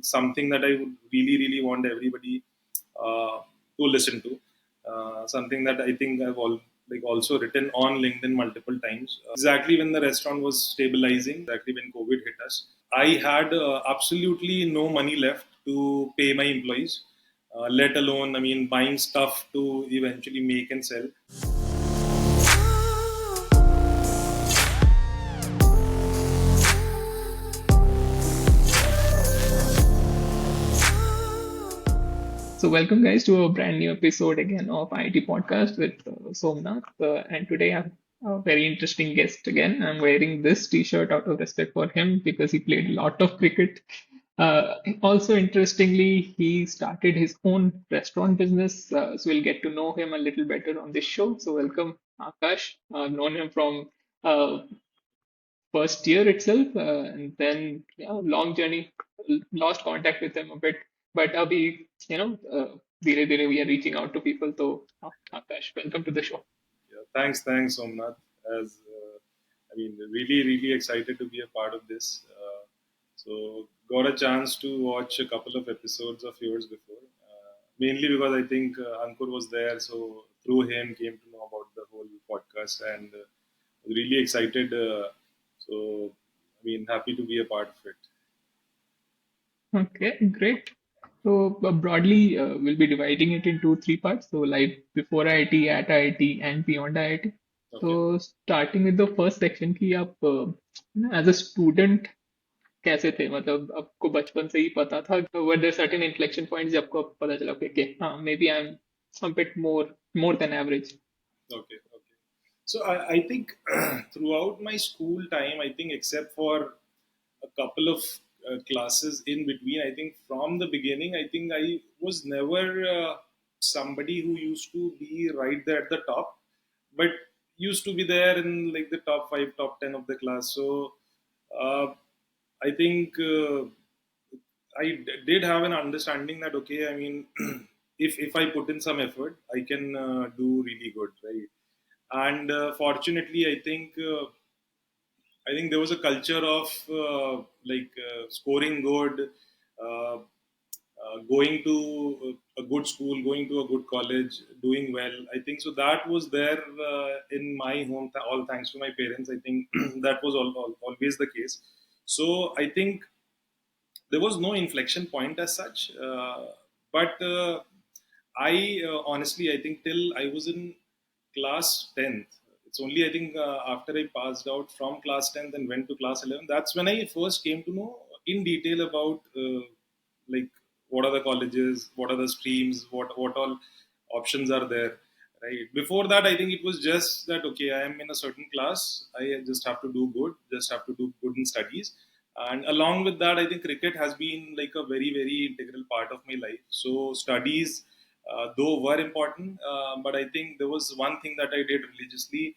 something that I would really want everybody to listen to. Something that I think I've also written on LinkedIn multiple times. Exactly when the restaurant was stabilizing, exactly when COVID hit us, I had absolutely no money left to pay my employees, let alone, buying stuff to eventually make and sell. So, welcome guys to a brand new episode again of IIT Podcast with Somnath. And today I have a very interesting guest again. I'm wearing this t-shirt out of respect for him because he played a lot of cricket. Also, interestingly, he started his own restaurant business. So, we'll get to know him a little better on this show. So, welcome, Akash. I've known him from uh, first year itself, and then long journey. Lost contact with him a bit, but abhi, धीरे धीरे we are reaching out to people. So, Akash, welcome to the show. Yeah, thanks, Somnath. As really excited to be a part of this. So, got a chance to watch a couple of episodes of yours before, mainly because I think Ankur was there. So, through him, came to know about the whole podcast and was really excited. So, happy to be a part of it. Okay, great. So broadly, we'll be dividing it into three parts. So like before IIT, at IIT, and beyond IIT. Okay. So starting with the first section कि आप as a student कैसे थे मतलब आपको बचपन से ही पता था were there certain inflection points जब आपको पता चला कि हाँ maybe I'm a bit more than average. Okay. So I think throughout my school time, I think except for a couple of classes in between, I think from the beginning, I think I was never somebody who used to be right there at the top, but used to be there in like the top five, top 10 of the class. So uh, I think did have an understanding that okay, if I put in some effort, I can do really good, right? And fortunately, I think there was a culture of scoring good, going to a good school, going to a good college, doing well. I think so. That was there in my home, all thanks to my parents. I think that was always the case. So I think there was no inflection point as such, but honestly, I think till I was in class 10th, it's only I think after I passed out from class 10th and went to class 11, that's when I first came to know in detail about like what are the colleges, what are the streams, what all options are there. Right. Before that, I think it was just that okay, I am in a certain class. I just have to do good. Just have to do good in studies. And along with that, I think cricket has been like a very integral part of my life. So studies, though were important, but I think there was one thing that I did religiously,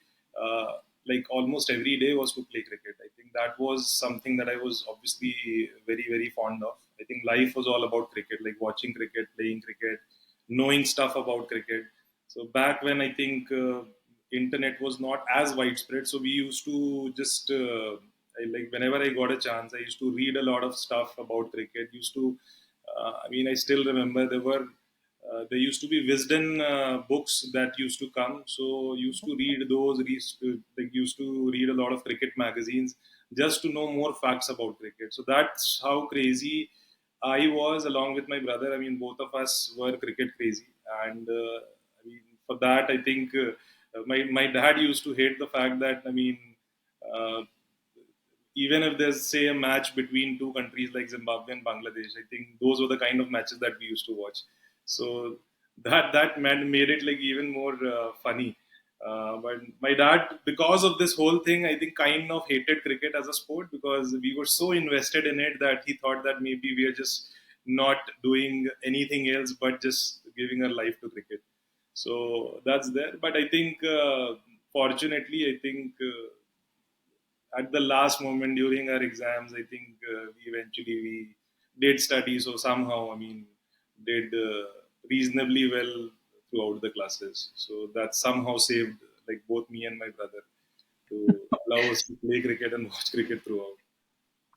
like almost every day, was to play cricket. I think that was something that I was obviously very fond of. I think life was all about cricket, like watching cricket, playing cricket, knowing stuff about cricket. So back when I think internet was not as widespread, so we used to just like whenever I got a chance, I used to read a lot of stuff about cricket. Used to, I still remember there used to be wisdom books that used to come. So used to read those. Used to read a lot of cricket magazines just to know more facts about cricket. So that's how crazy I was, along with my brother. Both of us were cricket crazy, and for that, I think my dad used to hate the fact that uh, even if there's say a match between two countries like Zimbabwe and Bangladesh, I think those were the kind of matches that we used to watch. So that made it like even more funny. But my dad, because of this whole thing, I think kind of hated cricket as a sport because we were so invested in it that he thought that maybe we are just not doing anything else but just giving our life to cricket. So that's there. But I think, fortunately, I think at the last moment during our exams, I think we did study. So somehow, did reasonably well throughout the classes. So that somehow saved like both me and my brother to allow us to play cricket and watch cricket throughout.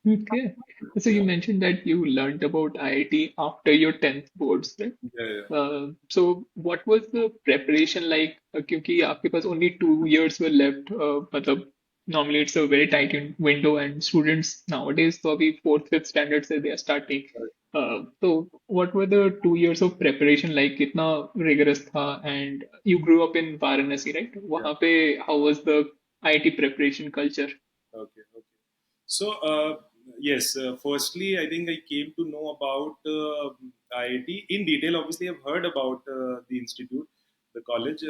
Okay. So you mentioned that you learned about IIT after your 10th boards, right? Yeah, yeah. So what was the preparation like? क्योंकि आपके पास only 2 years were left. मतलब normally it's a very tight window, and students nowadays तो अभी fourth, fifth standard से they are starting. So what were the 2 years of preparation like? कितना rigorous था? And you grew up in Varanasi, right? Yeah. वहाँ पे how was the IIT preparation culture? Okay, okay. So, yes, firstly, I think I came to know about IIT in detail. Obviously, I've heard about the institute, the college,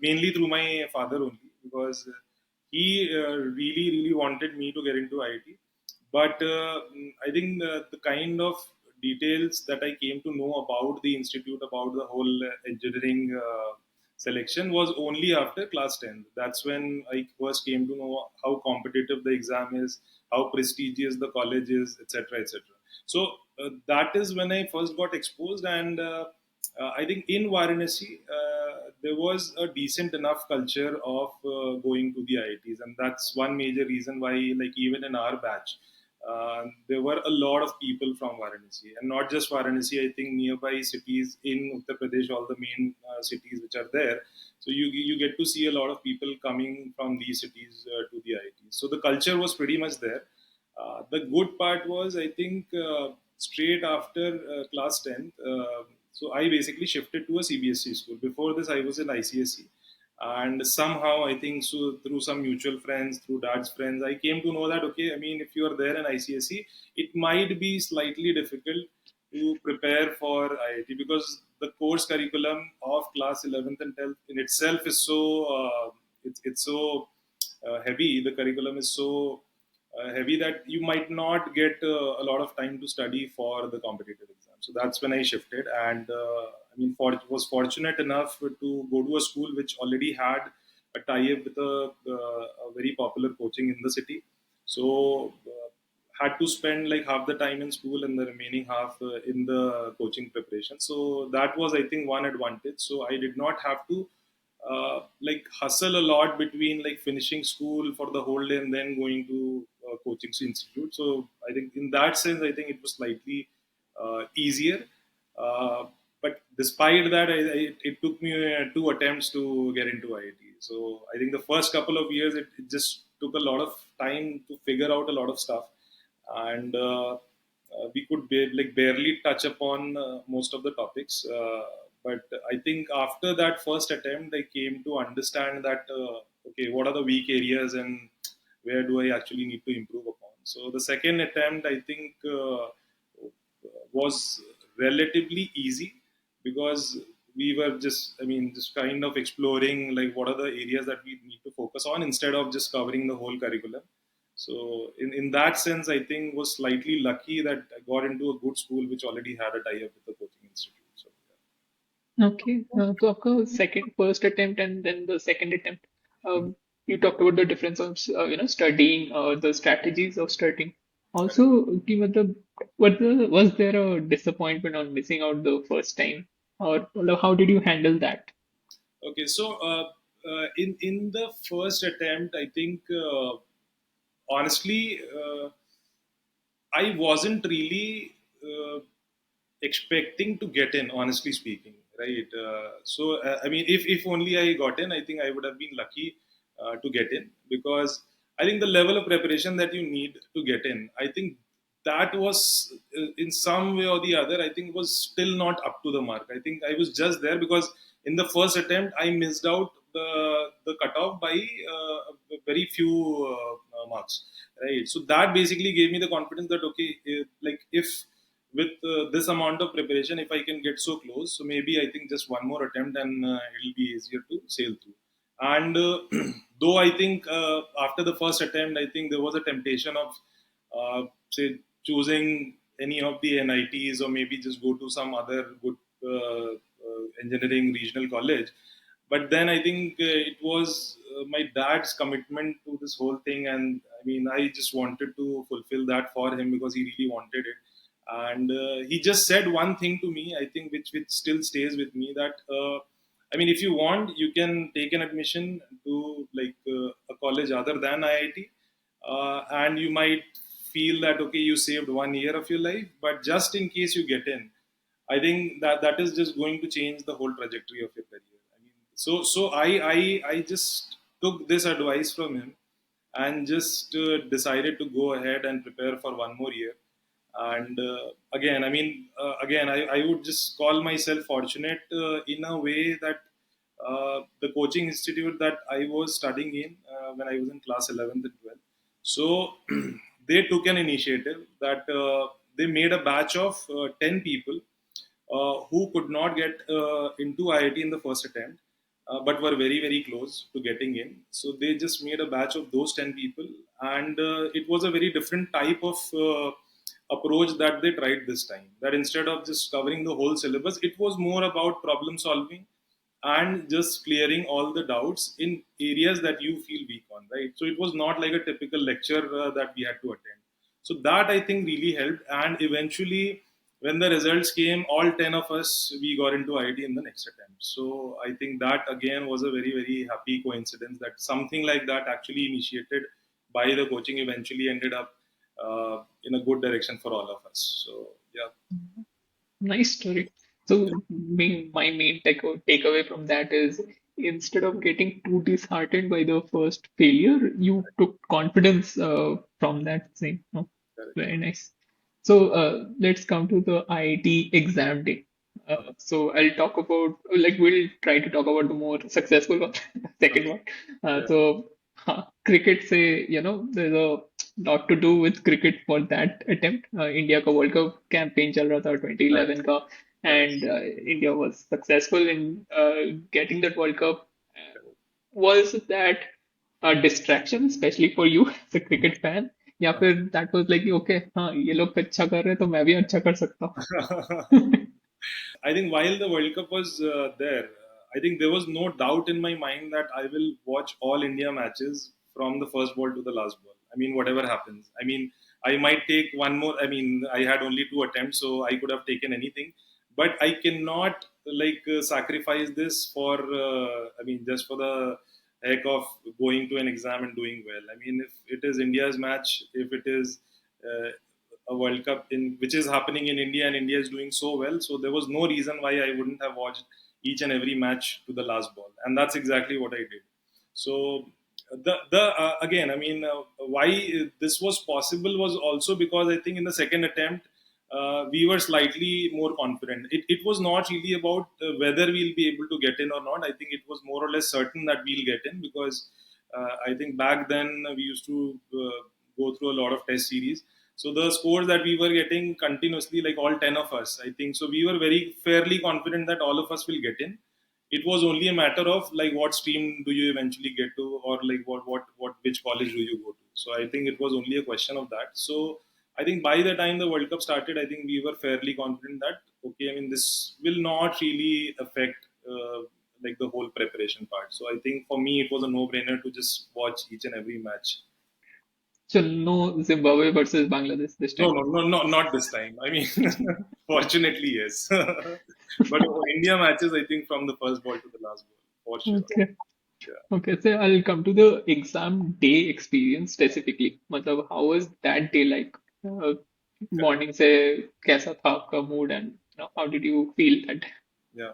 mainly through my father only, because he really, really wanted me to get into IIT. But I think the kind of details that I came to know about the institute, about the whole engineering selection, was only after class 10. That's when I first came to know how competitive the exam is, how prestigious the college is, etc., etc. So that is when I first got exposed, and I think in Varanasi there was a decent enough culture of going to the IITs, and that's one major reason why, like even in our batch, there were a lot of people from Varanasi, and not just Varanasi. I think nearby cities in Uttar Pradesh, all the main cities which are there. So you get to see a lot of people coming from these cities to the IIT. So the culture was pretty much there. The good part was, I think, straight after class 10th, so I basically shifted to a CBSE school. Before this, I was in ICSE. And somehow, I think, so through some mutual friends, through dad's friends, I came to know that, okay, I mean, if you are there in ICSE, it might be slightly difficult to prepare for IIT, because the course curriculum of class 11th and 12th in itself is so, it's so heavy. The curriculum is so heavy that you might not get a lot of time to study for the competitive exam. So that's when I shifted, and I mean, was fortunate enough to go to a school which already had a tie-up with a very popular coaching in the city. So had to spend like half the time in school and the remaining half in the coaching preparation. So that was, I think, one advantage. So I did not have to like hustle a lot between like finishing school for the whole day and then going to coaching institute. So I think in that sense, I think it was slightly easier. But despite that, it took me two attempts to get into IIT. So I think the first couple of years, it just took a lot of time to figure out a lot of stuff, and we could like barely touch upon most of the topics. But I think after that first attempt, I came to understand that okay, what are the weak areas and where do I actually need to improve upon. So the second attempt, I think, was relatively easy, because we were just, I mean, just kind of exploring like what are the areas that we need to focus on instead of just covering the whole curriculum. So in that sense, I think was slightly lucky that I got into a good school which already had a tie-up with the coaching institute. So Okay, तो आपका second first attempt and then the second attempt, you talked about the difference of studying the strategies of studying. yeah. Also, कि मतलब was there a disappointment on missing out the first time, or मतलब, how did you handle that? Okay, so in the first attempt, I think honestly, I wasn't really expecting to get in, honestly speaking, right? So I mean, if only I got in, I think I would have been lucky to get in, because I think the level of preparation that you need to get in, I think that was in some way or the other, I think was still not up to the mark. I think I was just there because in the first attempt I missed out the cutoff by very few marks, right? So that basically gave me the confidence that okay, like if with this amount of preparation, if I can get so close, so maybe I think just one more attempt and it'll be easier to sail through. And though I think after the first attempt, I think there was a temptation of say choosing any of the NITs, or maybe just go to some other good engineering regional college. But then I think it was my dad's commitment to this whole thing, and I mean, I just wanted to fulfill that for him because he really wanted it. And he just said one thing to me, I think, which still stays with me, that I mean, if you want, you can take an admission to like a college other than IIT, and you might feel that okay, you saved 1 year of your life, but just in case you get in, I think that that is just going to change the whole trajectory of your career. I mean, so I just took this advice from him and just decided to go ahead and prepare for 1 more year. And again, I mean, again, I would just call myself fortunate in a way that the coaching institute that I was studying in when I was in class 11th and 12th. So they took an initiative that they made a batch of 10 people who could not get into IIT in the first attempt, but were very, very close to getting in. So they just made a batch of those 10 people, and it was a very different type of approach that they tried this time. That instead of just covering the whole syllabus, it was more about problem solving and just clearing all the doubts in areas that you feel weak on, right? So it was not like a typical lecture that we had to attend. So that I think really helped. And eventually, when the results came, all 10 of us, we got into IIT in the next attempt. So I think that again was a very, very happy coincidence that something like that actually initiated by the coaching eventually ended up in a good direction for all of us. So, yeah, Nice story. So, my main takeaway from that is instead of getting too disheartened by the first failure, you took confidence from that thing. Oh, correct. very nice. So, let's come to the IIT exam day. Okay. So, I'll talk about, like, we'll try to talk about the more successful one, second Okay. one. Yeah. Cricket say, there's a lot to do with cricket for that attempt. India का world cup campaign चल रहा था Right. 2011 का Correct. and India was successful in getting that World Cup. Was that a distraction, especially for you, as a cricket fan? या Correct. फिर that was like okay हाँ ये लोग अच्छा कर रहे हैं तो मैं भी अच्छा कर सकता हूँ. I think while the World Cup was there, I think there was no doubt in my mind that I will watch all India matches from the first ball to the last ball. I mean, whatever happens. I mean, I might take one more. I mean, I had only two attempts, so I could have taken anything. But I cannot like sacrifice this for. I mean, just for the heck of going to an exam and doing well. I mean, if it is India's match, if it is a World Cup in which is happening in India and India is doing so well. So there was no reason why I wouldn't have watched each and every match to the last ball, and that's exactly what I did. So the again, I mean, why this was possible was also because I think in the second attempt. We were slightly more confident. It was not really about whether we'll be able to get in or not. I think it was more or less certain that we'll get in because I think back then we used to go through a lot of test series. So the scores that we were getting continuously, like all 10 of us, I think, so we were very fairly confident that all of us will get in. It was only a matter of like what stream do you eventually get to, or like what which college do you go to. So I think it was only a question of that. So I think by the time the World Cup started, I think we were fairly confident that okay, I mean this will not really affect like the whole preparation part. So I think for me it was a no-brainer to just watch each and every match. So no Zimbabwe versus Bangladesh this No, time. no, no, no, not this time. I mean, fortunately, yes. But India matches, I think, from the first ball to the last ball, for sure. Okay. Yeah, Okay, so I'll come to the exam day experience specifically. मतलब how was that day like? correct. Morning से कैसा था आपका mood and how did you feel that? Yeah.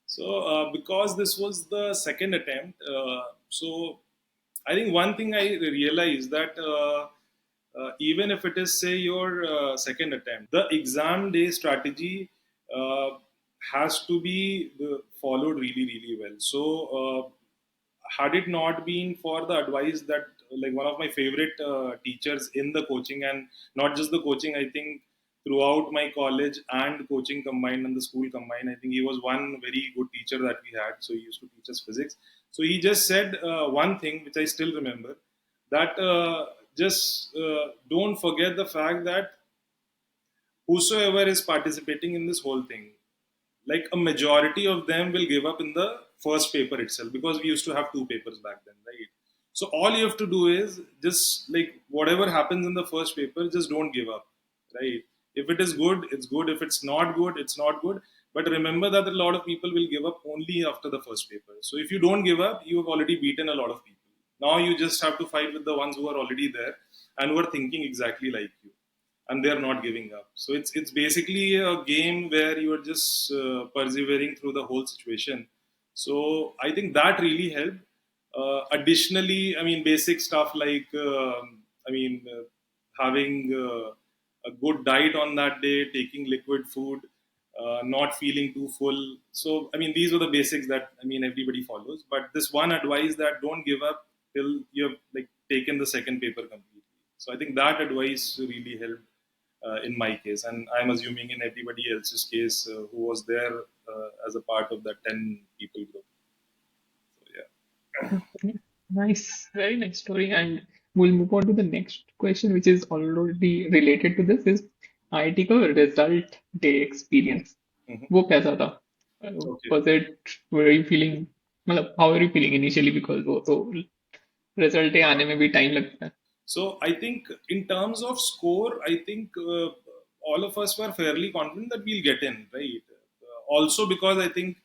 So, because this was the second attempt, so I think one thing I realized that even if it is say your second attempt, the exam day strategy uh, has to be followed really, really well. So, had it not been for the advice that like one of my favorite teachers in the coaching and not just the coaching, I think throughout my college and coaching combined and the school combined, I think he was one very good teacher that we had. So he used to teach us physics. So he just said one thing which I still remember, that just don't forget the fact that whosoever is participating in this whole thing, like a majority of them will give up in the first paper itself, because we used to have two papers back then, right? So all you have to do is just like whatever happens in the first paper, just don't give up, right? If it is good, it's good. If it's not good, it's not good. But remember that a lot of people will give up only after the first paper. So if you don't give up, you have already beaten a lot of people. Now you just have to fight with the ones who are already there and who are thinking exactly like you, and they are not giving up. So it's basically a game where you are just persevering through the whole situation. So I think that really helped. Additionally, I mean, basic stuff like I mean, having a good diet on that day, taking liquid food, not feeling too full. So I mean, these are the basics that I mean everybody follows. But this one advice, that don't give up till you have like taken the second paper completely. So I think that advice really helped in my case, and I'm assuming in everybody else's case who was there as a part of that 10 people group. So yeah. Okay. Nice, very nice story. And we'll move on to the next question, which is already related to this. Is IIT का result day experience? Mhm. वो कैसा था? Okay. Was it? Were you feeling? मतलब how are you feeling initially? Because वो तो result day आने में भी time लगता है. So I think in terms of score, I think all of us were fairly confident that we'll get in, right? Also because I think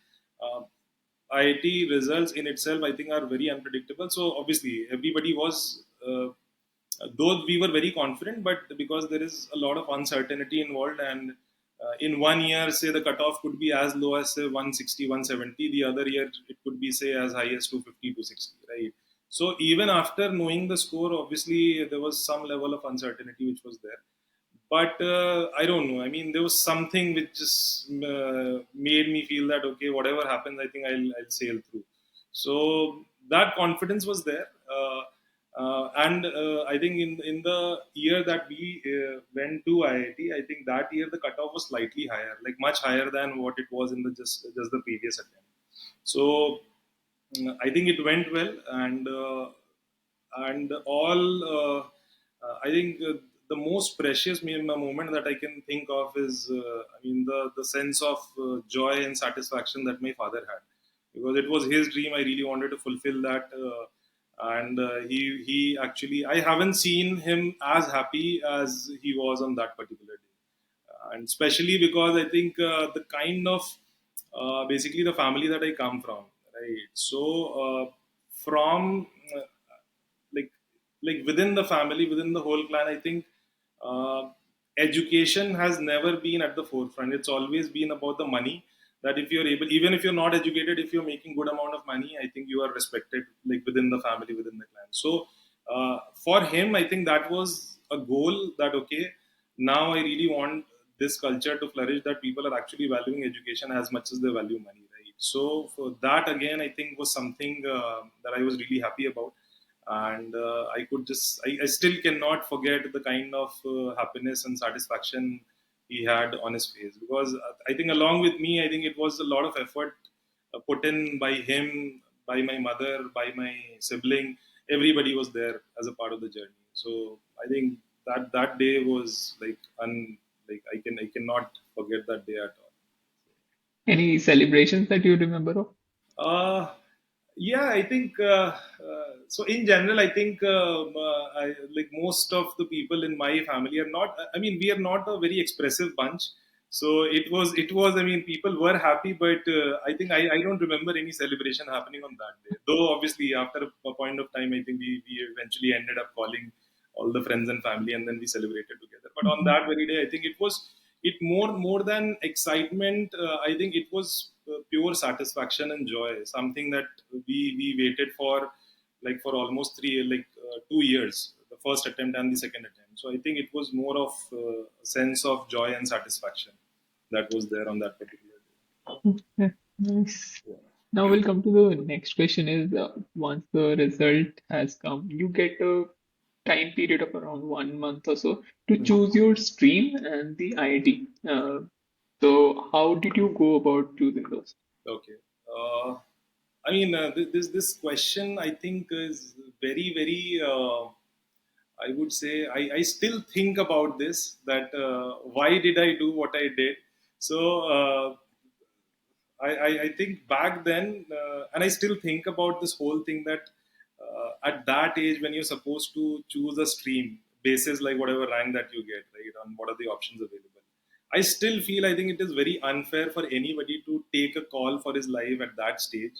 IIT results in itself, I think, are very unpredictable. So obviously, everybody was, though we were very confident, but because there is a lot of uncertainty involved, and in one year, say the cutoff could be as low as say 160, 170. The other year, it could be say as high as 250, 260, right? So even after knowing the score, obviously there was some level of uncertainty which was there. But I don't know. I mean, there was something which just made me feel that okay, whatever happens, I think I'll sail through. So that confidence was there. And I think in the year that we went to IIT, I think that year the cutoff was slightly higher, like much higher than what it was in the just the previous attempt. So I think it went well, and all. I think the most precious moment that I can think of is, I mean, the sense of joy and satisfaction that my father had, because it was his dream. I really wanted to fulfill that, and he actually, I haven't seen him as happy as he was on that particular day, and especially because I think the kind of basically the family that I come from, right? So from like within the family, within the whole clan, I think uh, education has never been at the forefront. It's always been about the money. That if you're able, even if you're not educated, if you're making good amount of money, I think you are respected like within the family, within the clan. So for him, I think that was a goal. That okay, now I really want this culture to flourish. That people are actually valuing education as much as they value money, right? So for that again, I think was something that I was really happy about, and I could just I still cannot forget the kind of happiness and satisfaction he had on his face, because I think along with me, I think it was a lot of effort put in by him, by my mother, by my sibling. Everybody was there as a part of the journey. So I think that day was like like I cannot forget that day at Any celebrations that you remember of? all. Yeah, I think so. In general, I think like most of the people in my family are not. I mean, we are not a very expressive bunch. So it was. It was. I mean, people were happy, but I think I don't remember any celebration happening on that day. Though obviously, after a point of time, I think we eventually ended up calling all the friends and family, and then we celebrated together. But on Mhm. that very day, I think it was it more than excitement. I think it was pure satisfaction and joy, something that we waited for like for almost 2 years, the first attempt and the second attempt. So I think it was more of a sense of joy and satisfaction that was there on that particular Yeah, nice. day. Now we'll come to the next question is once the result has come, you get a time period of around 1 month or so to Yeah. choose your stream and the IIT. So how did you go about choosing those? Okay. I mean, this question I think is very. I would say I still think about this, that why did I do what I did. So I think back then, and I still think about this whole thing, that at that age when you're supposed to choose a stream basis like whatever rank that you get, right, on what are the options available. I still feel I think it is very unfair for anybody to take a call for his life at that stage.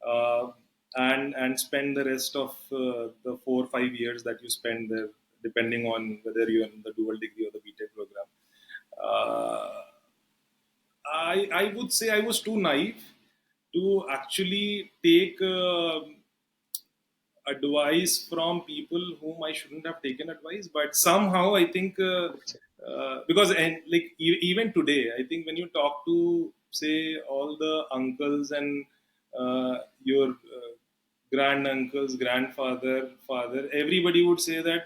Uh, and spend the rest of the 4 or 5 years that you spend there, depending on whether you're in the dual degree or the BTech program. Uh, I would say I was too naive to actually take advice from people whom I shouldn't have taken advice. But somehow I think because and like even today, I think when you talk to say all the uncles and your grand uncles, grandfather, father, everybody would say that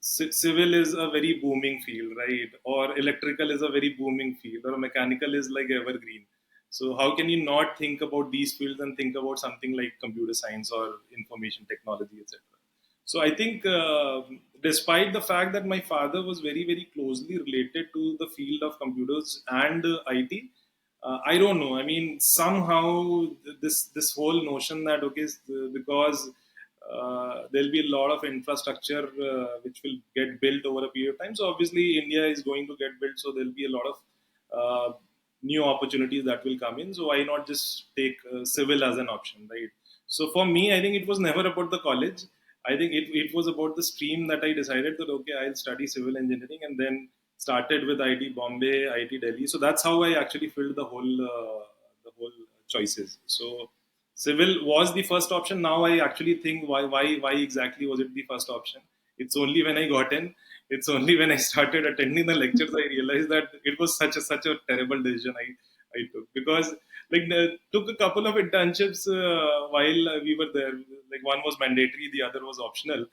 civil is a very booming field, right? Or electrical is a very booming field, or mechanical is like evergreen. So how can you not think about these fields and think about something like computer science or information technology, etc. So I think, despite the fact that my father was very, very closely related to the field of computers and IT, I don't know. I mean, somehow this whole notion that okay, because there'll be a lot of infrastructure which will get built over a period of time. So obviously, India is going to get built. So there'll be a lot of new opportunities that will come in. So why not just take civil as an option, right? So for me, I think it was never about the college. I think it was about the stream that I decided that okay, I'll study civil engineering, and then started with IIT Bombay, IIT Delhi. So that's how I actually filled the whole choices. So civil was the first option. Now I actually think why exactly was it the first option? It's only when I got in. It's only when I started attending the lectures I realized that it was such a terrible decision I took, because like took a couple of internships while we were there. Like one was mandatory, the other was optional.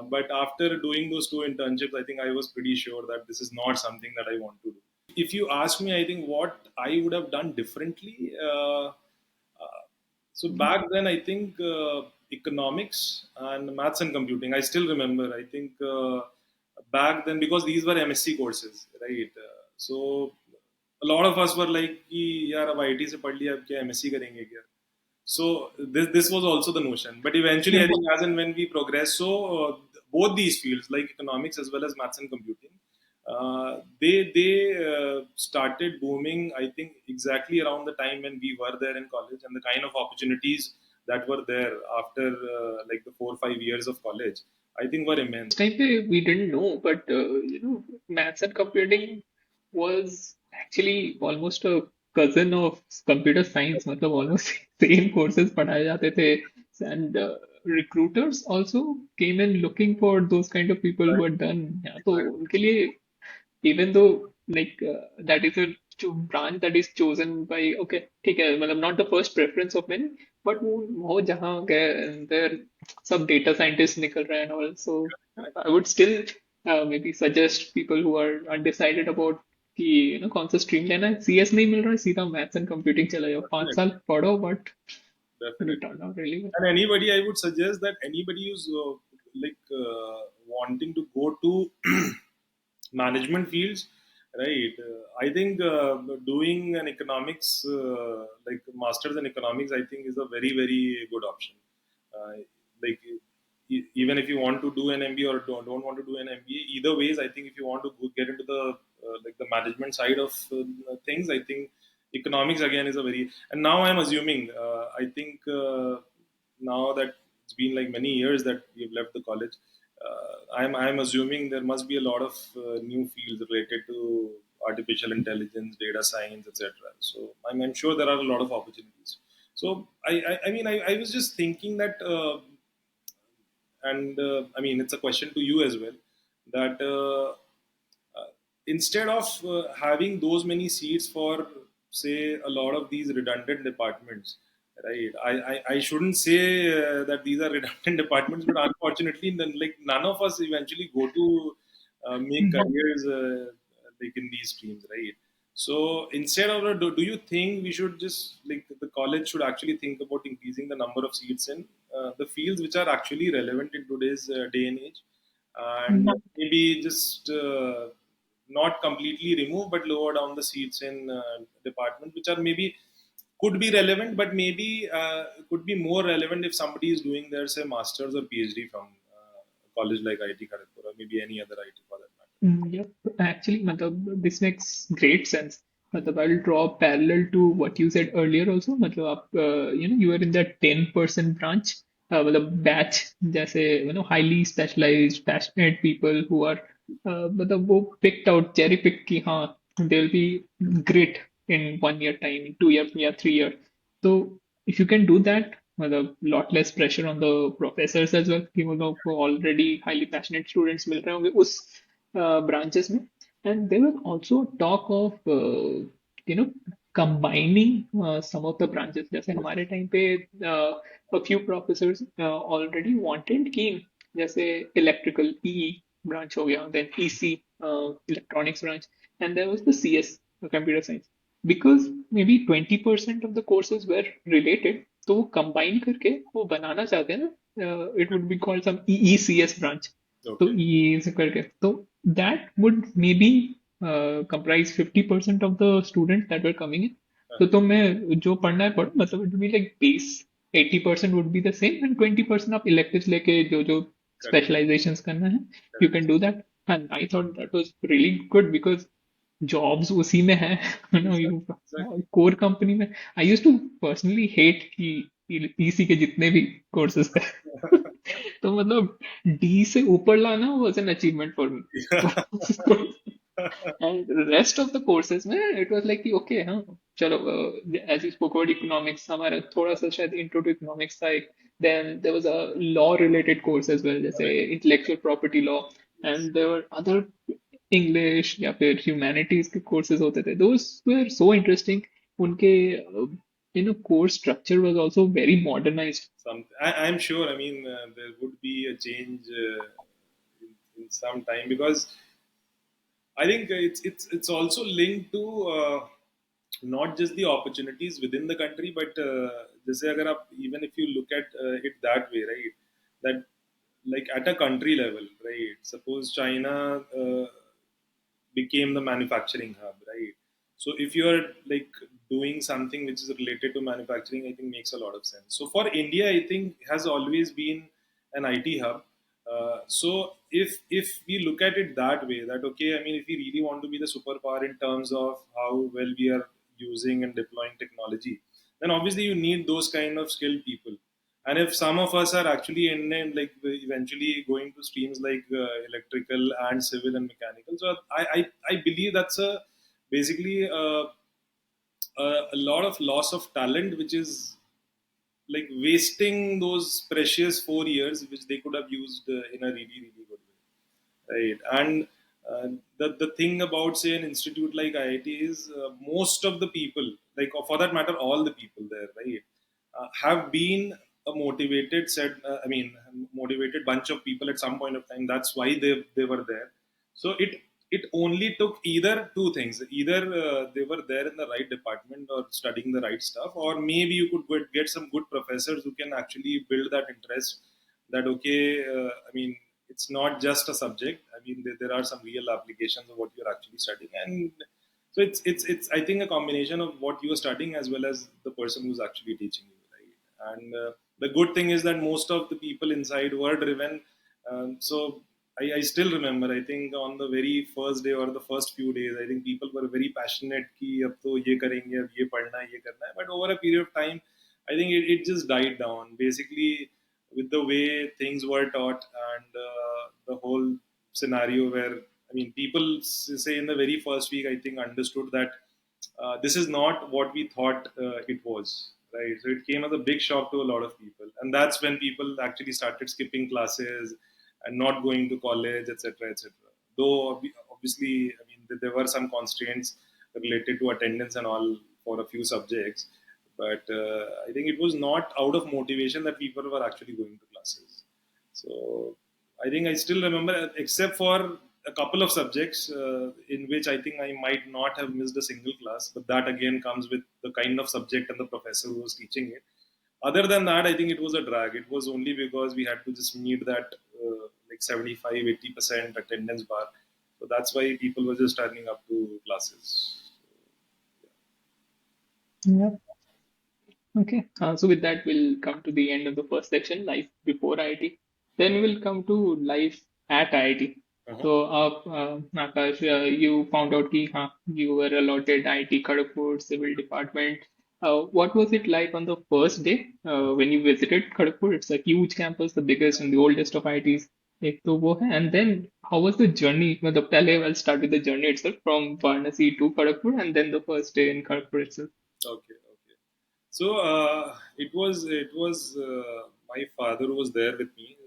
But after doing those two internships, I think I was pretty sure that this is not something that I want to do. If you ask me, I think what I would have done differently. So back then, I think economics and maths and computing. I still remember. I think back then, because these were MSc courses, right? So a lot of us were like, कि यार अब IT से पढ़ लिया अब क्या MSc करेंगे क्या. So this was also the notion, but eventually I think as and when we progress, so both these fields like economics as well as maths and computing, they started booming. I think exactly around the time when we were there in college, and the kind of opportunities that were there after like the 4 or 5 years of college, I think were immense. Time we didn't know, but maths and computing was actually almost a cousin of computer science. मतलब almost same courses पढ़ाए जाते थे, and recruiters also came in looking for those kind of people who had done. Yeah, तो उनके लिए even though that is a branch that is chosen by okay ठीक है मतलब not the first preference of many but वो जहाँ गए and there सब data scientists निकल रहे हैं and all so I would still maybe suggest people who are undecided about कि कौन सा stream लेना है CS नहीं मिल रहा है सीधा maths and computing चला जाओ 5 साल पढ़ो but Definitely. it turned out really well. And anybody, I would suggest that anybody who's wanting to go to management fields, right? I think doing an economics, like masters in economics, I think is a very very good option. Like even if you want to do an MBA or don't want to do an MBA, either ways, I think if you want to get into the like the management side of things, I think economics again is a very. And now I'm assuming, I think now that it's been like many years that we've left the college, I'm assuming there must be a lot of new fields related to artificial intelligence, data science, etc. So I'm sure there are a lot of opportunities. So I mean I was just thinking that, and I mean it's a question to you as well, that instead of having those many seats for say a lot of these redundant departments, right? I shouldn't say that these are redundant departments, but unfortunately then like none of us eventually go to make Mhm. careers like in these streams, right? So instead of do you think we should just like the college should actually think about increasing the number of seats in the fields which are actually relevant in today's day and age, and maybe just not completely remove but lower down the seats in departments which are maybe could be relevant, but maybe could be more relevant if somebody is doing their say masters or PhD from a college like IIT Kharagpur or maybe any other IT for that matter. Yep, actually, matlab, this makes great sense. मतलब I'll draw a parallel to what you said earlier also. मतलब आप you were in that 10% branch, मतलब batch, जैसे highly specialized passionate people who are मतलब वो picked out cherry picked कि हाँ they'll be great in 1 year time, in 2 year या 3 year. So if you can do that, मतलब lot less pressure on the professors as well कि वो लोग को already highly passionate students मिल रहे होंगे उस branches में. And there was also talk of you know combining some of the branches. जैसे हमारे टाइम पे a few professors already wanted कि जैसे electrical EE branch हो गया, then EC electronics branch, and there was the CS computer science, because maybe 20% of the courses were related. तो वो combine करके वो बनाना चाहते हैं ना, it would be called some EECS branch. तो Okay. ये से करके तो that would maybe comprise 50% of the students that were coming in. तो तुम्हें जो पढ़ना है पढ़ो, मतलब it would be like base 80% would be the same and 20% आप electives लेके जो जो Correct. specializations करना है you Correct. can do that. And I thought that was really good because jobs उसी में है. Exactly. you Exactly. core company में. I used to personally hate कि EC के जितने भी courses थे. तो मतलब डी से ऊपर लाना was an achievement for me. And the rest of the courses में it was like कि okay हाँ चलो as you spoke about economics हमारा थोड़ा सा शायद intro to economics था एक. Then there was a law related course as well, जैसे Correct. intellectual property law, Yes. and there were other English या फिर humanities के courses होते थे. Those were so interesting. उनके course structure was also very modernized. I'm sure. I mean, there would be a change in some time because I think it's also linked to not just the opportunities within the country, but जैसे अगर आप even if you look at it that way, right? That like at a country level, right? Suppose China became the manufacturing hub, right? So if you are like doing something which is related to manufacturing, I think makes a lot of sense. So for India, I think has always been an IT hub. So if we look at it that way, that okay, I mean, if we really want to be the superpower in terms of how well we are using and deploying technology, then obviously you need those kind of skilled people. And if some of us are actually in like eventually going to streams like electrical and civil and mechanical, so I believe that's a basically a lot of loss of talent, which is like wasting those precious 4 years which they could have used in a really really good way, right? And the thing about say an institute like IIT is most of the people, like or for that matter all the people there, right, have been a motivated set I mean motivated bunch of people at some point of time. That's why they were there. So it only took either two things: either they were there in the right department or studying the right stuff, or maybe you could get some good professors who can actually build that interest, that okay, I mean, it's not just a subject. I mean, there are some real applications of what you're actually studying. And so it's I think a combination of what you're studying as well as the person who's actually teaching you, right? And the good thing is that most of the people inside were driven. So I still remember, I think on the very first day or the first few days, I think people were very passionate कि अब तो ये करेंगे, अब ये पढ़ना है, ये करना है. But over a period of time, I think it just died down. Basically, with the way things were taught and the whole scenario where, I mean, people say in the very first week, I think understood that this is not what we thought it was, right? So it came as a big shock to a lot of people. And that's when people actually started skipping classes and not going to college, etc., etc. Though obviously, I mean, there were some constraints related to attendance and all for a few subjects, but I think it was not out of motivation that people were actually going to classes. So I think I still remember, except for a couple of subjects in which I think I might not have missed a single class, but that again comes with the kind of subject and the professor who was teaching it. Other than that, I think it was a drag. It was only because we had to just meet that like 75, 80% attendance bar. So that's why people were just turning up to classes. Yeah. Okay. So with that, we'll come to the end of the first section, life before IIT. Then we'll come to life at IIT. Uh-huh. So, Akash, you found out कि हाँ, you were allotted IIT Kharagpur Civil Department. What was it like on the first day when you visited Kharagpur? It's a huge campus, the biggest and the oldest of IITs. एक तो वो है, and then how was the journey? मतलब पहले I'll start with the journey itself from Varanasi to Kharagpur, and then the first day in Kharagpur itself. Okay, okay. So it was my father who was there with me.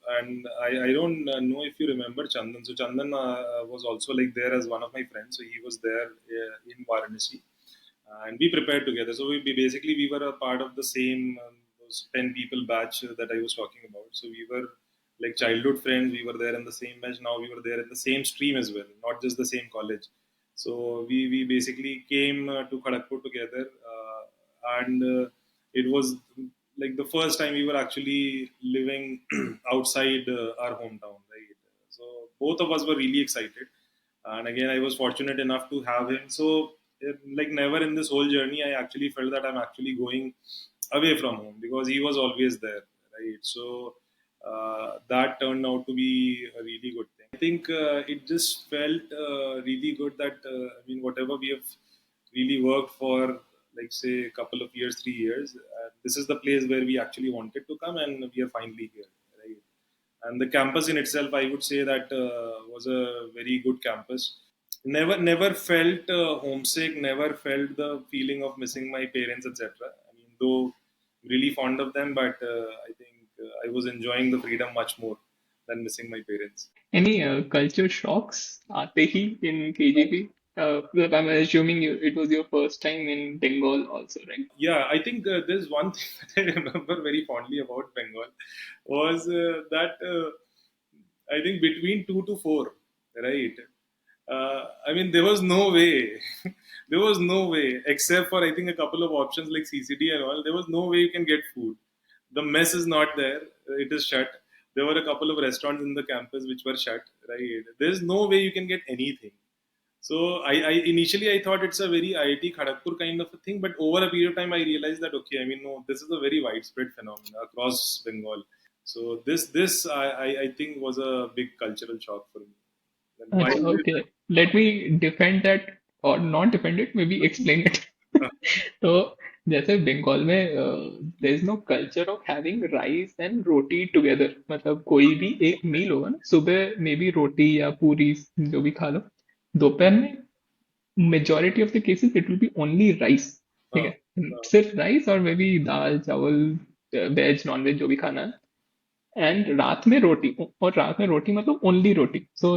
And I don't know if you remember Chandan. So Chandan was also like there as one of my friends. So he was there in Varanasi, and we prepared together. So basically we were a part of the same those 10 people batch that I was talking about. So we were like childhood friends. We were there in the same batch. Now we were there in the same stream as well, not just the same college. So we basically came to Kharagpur together, and it was like the first time we were actually living outside our hometown, right? So both of us were really excited, and again I was fortunate enough to have him. So like never in this whole journey I actually felt that I'm actually going away from home because he was always there, right? So that turned out to be a really good thing. I think it just felt really good that I mean whatever we have really worked for, like say a couple of years, 3 years, this is the place where we actually wanted to come, and we are finally here, right? And the campus in itself, I would say that was a very good campus. Never felt homesick, never felt the feeling of missing my parents, etc. I mean, though really fond of them, but I think I was enjoying the freedom much more than missing my parents. Any culture shocks आते ही in KGP? Well, I'm assuming it was your first time in Bengal also, right? Yeah, I think there's one thing that I remember very fondly about Bengal was that I think between 2 to 4, right? I mean, there was no way, there was no way, except for I think a couple of options like CCD and all. There was no way you can get food. The mess is not there; it is shut. There were a couple of restaurants in the campus which were shut. Right? There's no way you can get anything. So I initially I thought it's a very IIT Kharagpur kind of a thing, but over a period of time I realized that okay, I mean no, this is a very widespread phenomenon across Bengal. So this I think was a big cultural shock for me. And why अच्छा, is it okay. Let me defend that or not defend it, maybe explain it. that? तो जैसे बंगाल में there is no culture of having rice and roti together मतलब कोई भी एक मील होगा ना सुबह मे बी रोटी या पूरी जो भी खा लो दोपहर में majority of the cases it will be only rice ठीक uh, है सिर्फ राइस और मे बी दाल चावल वेज नॉन वेज जो भी खाना है एंड रात में रोटी और रात में रोटी मतलब ओनली रोटी सो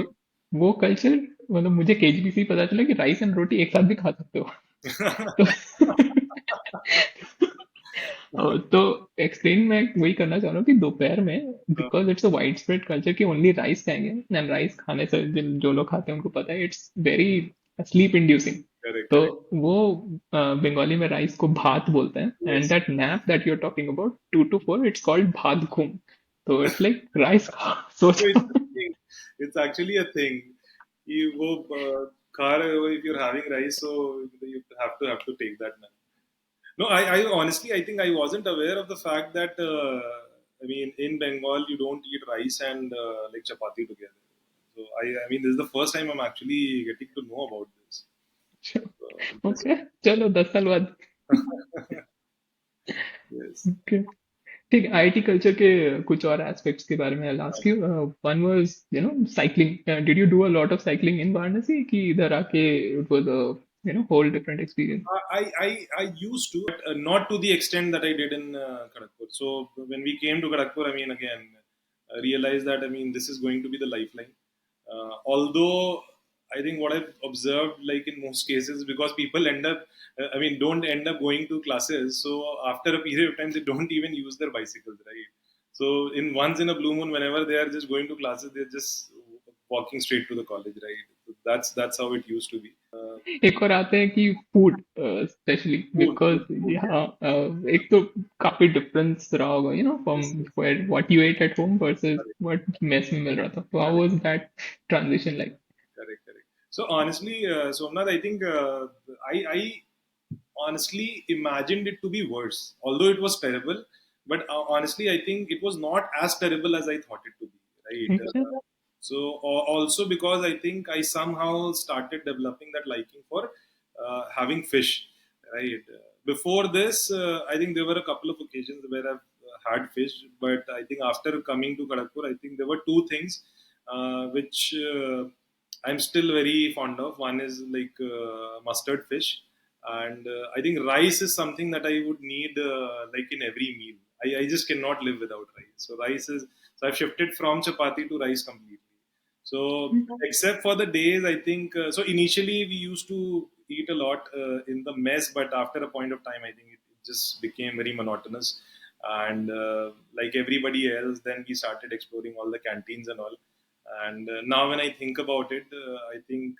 वो कल्चर मतलब मुझे केजीपी से ही पता चला कि राइस एंड रोटी एक साथ भी खा सकते हो तो तो एक्सप्लेन मैं वही करना चाह रहा हूँ कि दोपहर में because it's a wide spread culture कि ओनली राइस खाएंगे एंड राइस खाने से जो लोग खाते हैं उनको पता है it's very sleep inducing correct, तो correct. वो बंगाली में राइस को भात बोलते हैं and Yes, that nap that you are talking about 2 to 4 it's called bhat ghum तो इट्स लाइक राइस खा so it's सोचो a thing. It's actually a thing. You go, khar, if you're having rice, so you have to take that now. No, I honestly, I think I wasn't aware of the fact that I mean, in Bengal, you don't eat rice and like chapati together. So I mean, this is the first time I'm actually getting to know about this. Okay Interesting. चलो 10 साल बाद Yes. Okay. ठीक है IT culture के कुछ और aspects के बारे में I'll ask you one was cycling did you do a lot of cycling in Varanasi कि इधर आके it was a whole different experience I used to, but not to the extent that I did in Kharagpur. So when we came to Kharagpur, I mean, again, I realized that I mean this is going to be the lifeline. Although I think what I've observed, like in most cases, because people end up, I mean, don't end up going to classes. So after a period of time, they don't even use their bicycles, right? So in once in a blue moon, whenever they are just going to classes, they're just walking straight to the college, right? So that's how it used to be. एक और आते हैं कि food specially because Food, यहाँ एक तो काफी difference रहा होगा from yes, yes. What you ate at home versus Correct, what mess में मिल रहा था तो how correct, was that transition like correct, correct. So honestly, Somnath, I think I honestly imagined it to be worse, although it was terrible. But honestly, I think it was not as terrible as I thought it to be. right? Okay. So also because I think I somehow started developing that liking for having fish, right? Before this, I think there were a couple of occasions where I've had fish, but I think after coming to Kharagpur, I think there were two things which I'm still very fond of. One is like mustard fish, and I think rice is something that I would need like in every meal. I just cannot live without rice. So rice is, so I've shifted from chapati to rice completely. So except for the days, I think so. Initially, we used to eat a lot in the mess, but after a point of time, I think it just became very monotonous. And like everybody else, then we started exploring all the canteens and all. And now, when I think about it, I think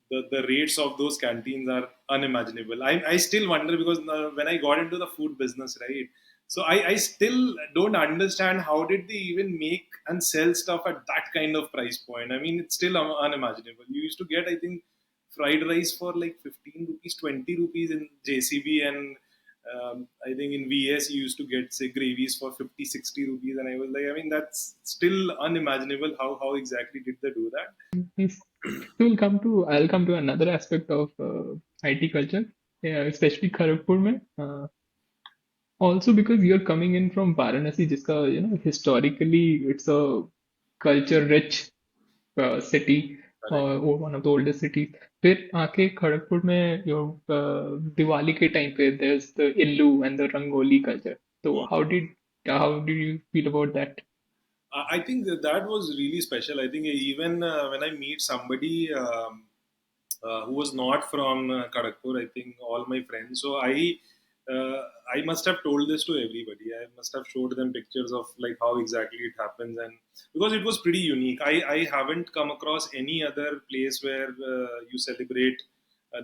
the rates of those canteens are unimaginable. I still wonder because when I got into the food business, right? So I still don't understand how did they even make and sell stuff at that kind of price point. I mean, it's still unimaginable. You used to get, I think, fried rice for like 15 rupees, 20 rupees in JCB, and I think in VS you used to get say gravies for 50, 60 rupees, and I was like, I mean, that's still unimaginable. How exactly did they do that? Yes. So I'll come to another aspect of IT culture, yeah, especially Kharagpur mein. Also because you're coming in from Varanasi, जिसका historically it's a culture-rich city Correct. or one of the oldest cities. फिर आके खड़गपुर में दिवाली के time पे there's the Illu and the Rangoli culture. So how did you feel about that? I think that was really special. I think even when I meet somebody who was not from Kharagpur, I think all my friends. So uh, I must have told this to everybody. I must have showed them pictures of like how exactly it happens, and because it was pretty unique. I haven't come across any other place where you celebrate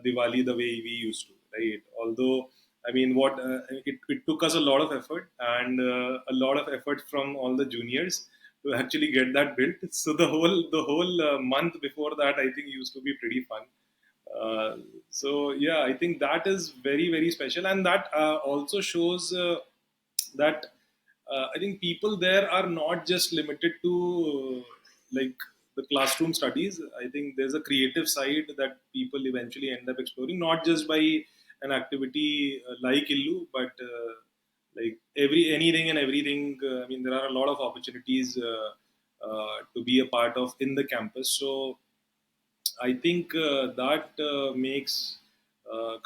Diwali the way we used to, right? Although I mean, it took us a lot of effort and a lot of effort from all the juniors to actually get that built. So the whole month before that, I think used to be pretty fun. Uh, so yeah, I think that is very very special, and that also shows that I think people there are not just limited to like the classroom studies. I think there's a creative side that people eventually end up exploring, not just by an activity like Illu, but like every anything and everything. I mean, there are a lot of opportunities to be a part of in the campus. So I think that makes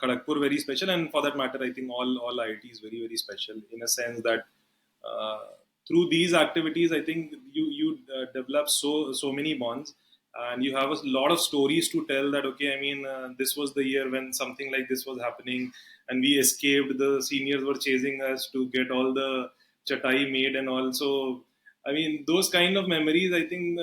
Kharagpur very special, and for that matter, I think all IIT is very very special in a sense that uh, through these activities, I think you develop so many bonds, and you have a lot of stories to tell. That okay, I mean, this was the year when something like this was happening, and we escaped. The seniors were chasing us to get all the chatai made, and also, I mean, those kind of memories. I think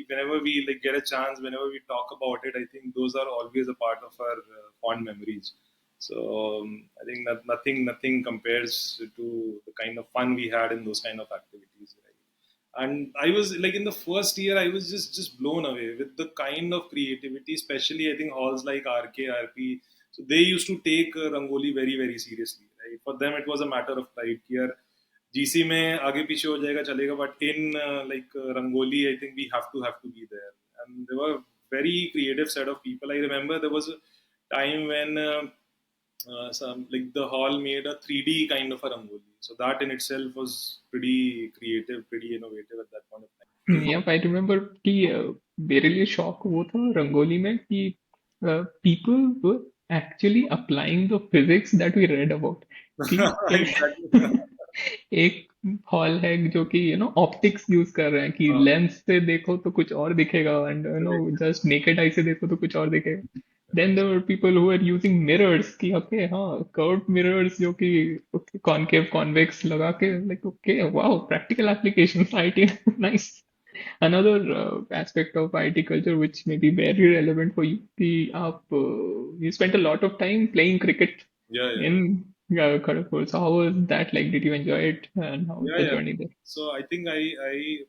whenever we like get a chance, whenever we talk about it, I think those are always a part of our fond memories. So I think that nothing compares to the kind of fun we had in those kind of activities. Right? And I was like in the first year, I was just blown away with the kind of creativity, especially I think halls like RK, RP. So they used to take Rangoli very very seriously. Right? For them, it was a matter of pride. Here, GC में आगे पीछे हो जाएगा चलेगा, but in like Rangoli, I think we have to be there. And there were very creative set of people. I remember there was a time when some like the hall made a 3D kind of a Rangoli. So that in itself was pretty creative, pretty innovative at that point of time. Yep, I remember कि मेरे लिए शौक वो था रंगोली में कि people were actually applying the physics that we read about कि Exactly. एक हॉल है जो कि ऑप्टिक्स यूज कर रहे हैं कि uh, लेंस से देखो तो कुछ और दिखेगा एंड जस्ट नेकेड आई से देखो तो कुछ और दिखेगा then there were people who are using mirrors कि ओके हाँ कर्व्ड मिरर्स जो कि कॉनकेव कॉन्वेक्स लगा के like okay wow practical applications it nice another aspect of IT culture which may be very relevant for you कि आप you spent a lot of time playing cricket yeah, yeah. in Kharagpur. So how was that like? Did you enjoy it and how was Yeah, the yeah. journey there? So I think I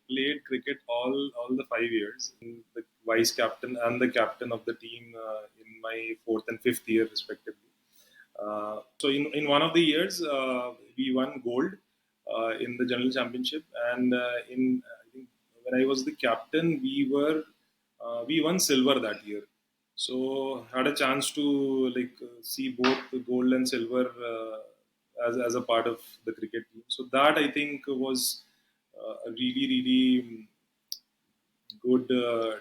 played cricket all the 5 years. The vice captain and the captain of the team in my fourth and fifth year respectively. So in one of the years we won gold in the general championship, and in I think when I was the captain, we won silver that year. So had a chance to see both the gold and silver as a part of the cricket team. So that I think was a really good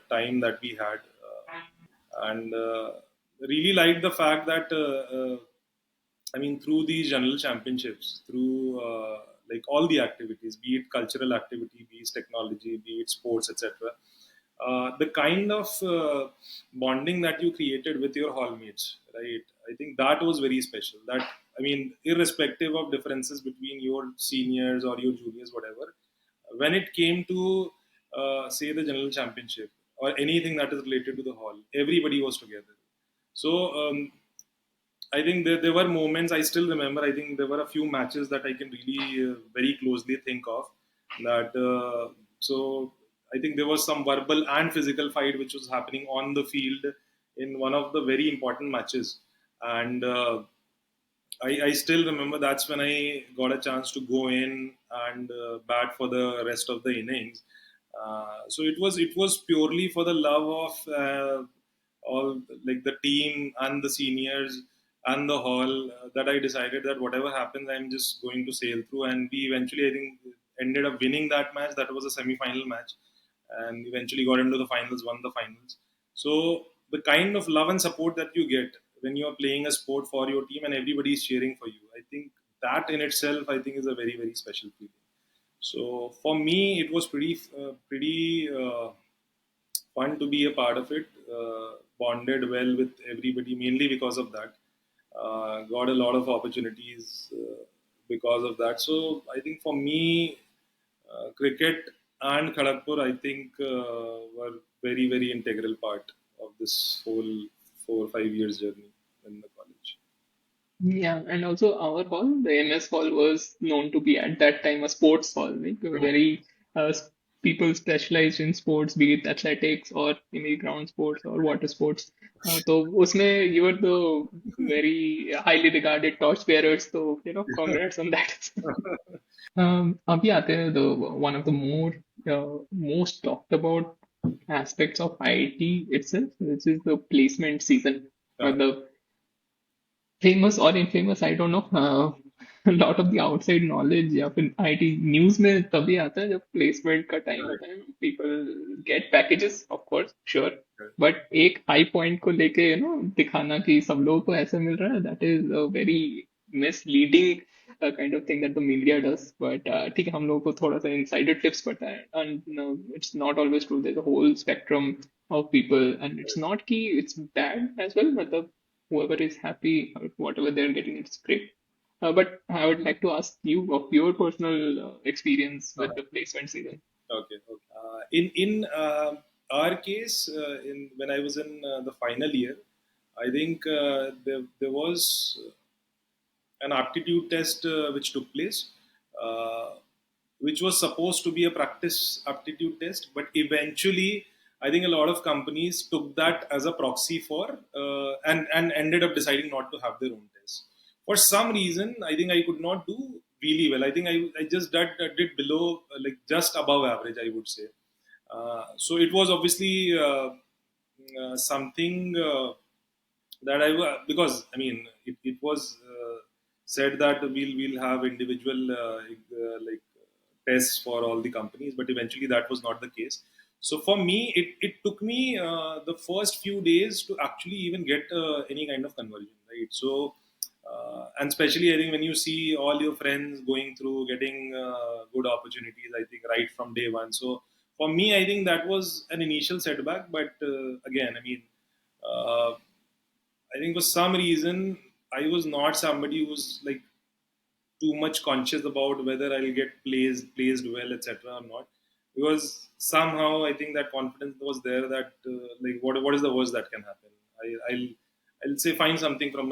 time that we had, and really liked the fact that I mean, through these general championships, through all the activities, be it cultural activity, be it technology, be it sports, etc. The kind of bonding that you created with your hallmates, right? I think that was very special. That, I mean, irrespective of differences between your seniors or your juniors, whatever, when it came to say the general championship or anything that is related to the hall, everybody was together. So I think there were moments I still remember. I think there were a few matches that I can really very closely think of. That so I think there was some verbal and physical fight which was happening on the field in one of the very important matches, and I still remember that's when I got a chance to go in and bat for the rest of the innings. So it was purely for the love of all like the team and the seniors and the hall that I decided that whatever happens, I'm just going to sail through. And we eventually, I think, ended up winning that match. That was a semi-final match, and eventually got into the finals, won the finals. So the kind of love and support that you get when you are playing a sport for your team and everybody is cheering for you, I think that in itself, I think, is a very special feeling. So for me, it was pretty fun to be a part of it. Bonded well with everybody, mainly because of that. Got a lot of opportunities because of that. So I think for me, cricket and Kharagpur, I think, were very integral part of this whole 4 or 5 years journey in the college. Yeah, and also our hall, the MS hall, was known to be at that time a sports hall, like very people specialized in sports, be it athletics or maybe ground sports or water sports. So उसमें you were the very highly regarded torch bearers, so congrats on that. अभी आते हैं the one of the more most talked about aspects of IIT itself, which is the placement season or Uh, the famous or infamous, I don't know. A lot of the outside knowledge या फिर IT news में तभी आता है जब placement का time correct, होता है. People get packages of course sure, correct. But एक हाई पॉइंट को लेके दिखाना कि सब लोगों को ऐसे मिल रहा है, that is a very misleading kind of thing that the media does. But ठीक है, हम लोगों को थोड़ा सा इनसाइडर टिप्स पता है, and it's not always true. There is a whole spectrum of people, and it's not key it's bad as well, मतलब whoever is happy or whatever they're getting, it's great. But I would like to ask you of your personal experience with the placement season. Okay, okay. In our case, in when I was in the final year, I think there was an aptitude test which took place, uh, which was supposed to be a practice aptitude test, but eventually, I think a lot of companies took that as a proxy for and ended up deciding not to have their own test. For some reason, I think I could not do really well. I think I just did below, like just above average, I would say. So it was obviously something that because I mean it was said that we'll have individual tests for all the companies, but eventually that was not the case. So for me, it took me the first few days to actually even get any kind of conversion, right? So and especially I think when you see all your friends going through getting good opportunities, I think right from day one. So for me, I think that was an initial setback, but again, I mean. Uh, I think for some reason I was not somebody who's like too much conscious about whether I'll get placed well, etc. or not. Because somehow I think that confidence was there that like what is the worst that can happen? I'll say find something from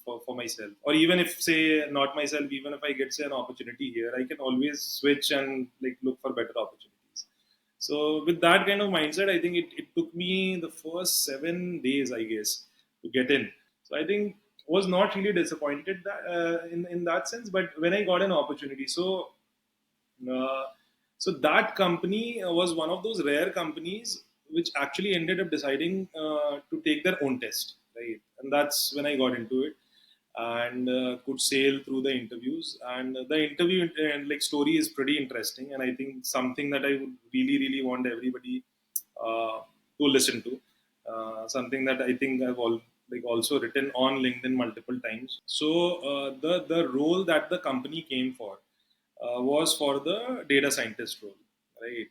for myself, or even if say not myself, even if I get say an opportunity here, I can always switch and like look for better opportunities. So with that kind of mindset, I think it took me the first 7 days, I guess, to get in. So I think was not really disappointed that, in that sense. But when I got an opportunity, so Uh, so that company was one of those rare companies which actually ended up deciding to take their own test, right? And that's when I got into it and could sail through the interviews. And the interview like story is pretty interesting, and I think something that I would really want everybody to listen to. Something that I think I've also written on LinkedIn multiple times. So the role that the company came for was for the data scientist role, right?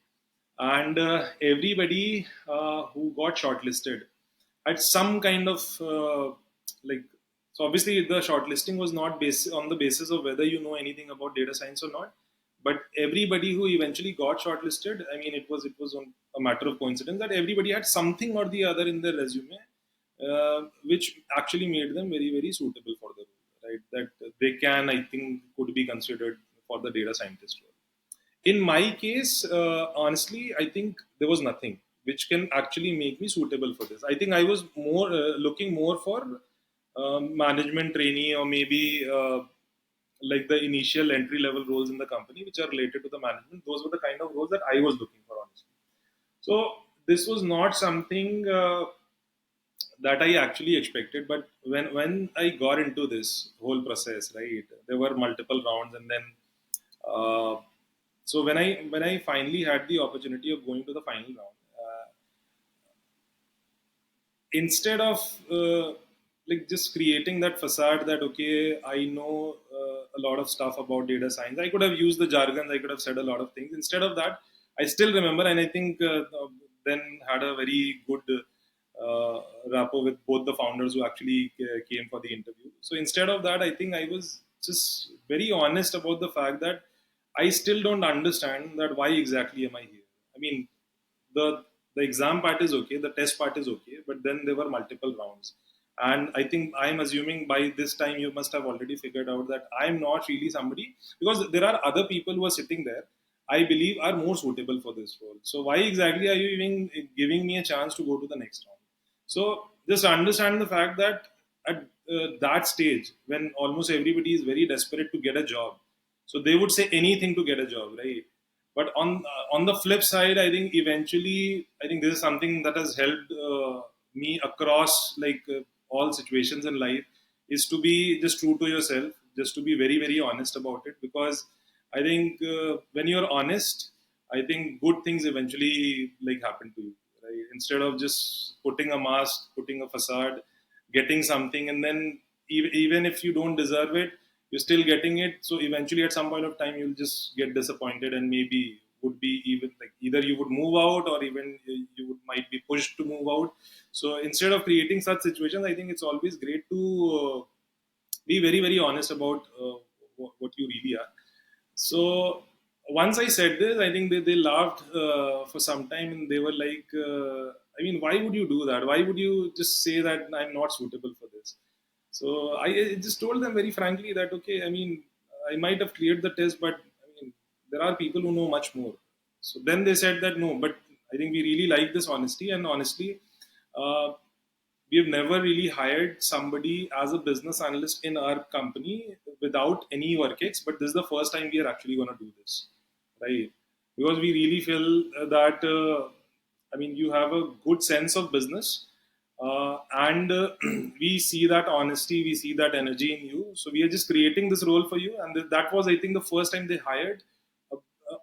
And everybody who got shortlisted had some kind of like. So obviously, the shortlisting was not based on the basis of whether you know anything about data science or not. But everybody who eventually got shortlisted, I mean, it was on a matter of coincidence that everybody had something or the other in their resume, which actually made them very suitable for the role, right? That they can, I think, could be considered for the data scientist role. In my case, honestly, I think there was nothing which can actually make me suitable for this. I think I was more looking more for management trainee, or maybe like the initial entry level roles in the company which are related to the management. Those were the kind of roles that I was looking for, honestly. So this was not something that I actually expected. But when I got into this whole process, right, there were multiple rounds, and then uh, so when I finally had the opportunity of going to the final round, instead of like just creating that facade that okay, I know a lot of stuff about data science, I could have used the jargon, I could have said a lot of things. Instead of that, I still remember, and I think then had a very good rapport with both the founders who actually came for the interview. So instead of that, I think I was just very honest about the fact that I still don't understand that why exactly am I here. I mean, the the exam part is okay, the test part is okay, but then there were multiple rounds. And I think I'm assuming by this time you must have already figured out that I'm not really somebody, because there are other people who are sitting there, I believe, are more suitable for this role. So why exactly are you even giving me a chance to go to the next round? So just understand the fact that at that stage, when almost everybody is very desperate to get a job, so they would say anything to get a job, right? But on the flip side, I think eventually, I think this is something that has helped me across like all situations in life, is to be just true to yourself, just to be very honest about it. Because I think when you're honest, I think good things eventually like happen to you, right? Instead of just putting a mask, putting a facade, getting something, and then even if you don't deserve it, you're still getting it. So eventually, at some point of time, you'll just get disappointed, and maybe would be even like either you would move out, or even you would might be pushed to move out. So instead of creating such situations, I think it's always great to be very honest about what you really are. So once I said this, I think they laughed for some time, and they were like, I mean, why would you do that? Why would you just say that I'm not suitable for this? So I just told them very frankly that, okay, I mean, I might have cleared the test, but I mean, there are people who know much more. So then they said that no, but I think we really like this honesty, and honestly, uh, we have never really hired somebody as a business analyst in our company without any work ex, but this is the first time we are actually going to do this, right? Because we really feel that I mean, you have a good sense of business, and we see that honesty, we see that energy in you, so we are just creating this role for you. And that was, I think, the first time they hired a,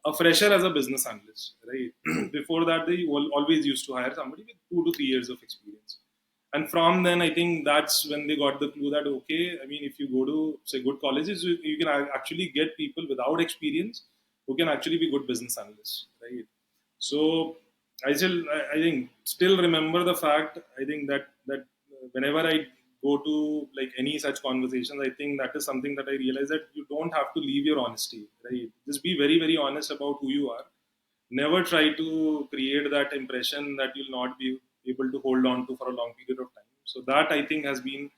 a fresher as a business analyst, right? Before that, they always used to hire somebody with 2 to 3 years of experience. And from then, I think that's when they got the clue that okay, I mean, if you go to say good colleges, you can actually get people without experience who can actually be good business analysts, right? So I think still remember the fact, I think that whenever I go to like any such conversations, I think that is something that I realize, that you don't have to leave your honesty, right? Just be very honest about who you are. Never try to create that impression that you'll not be able to hold on to for a long period of time. So that, I think, has been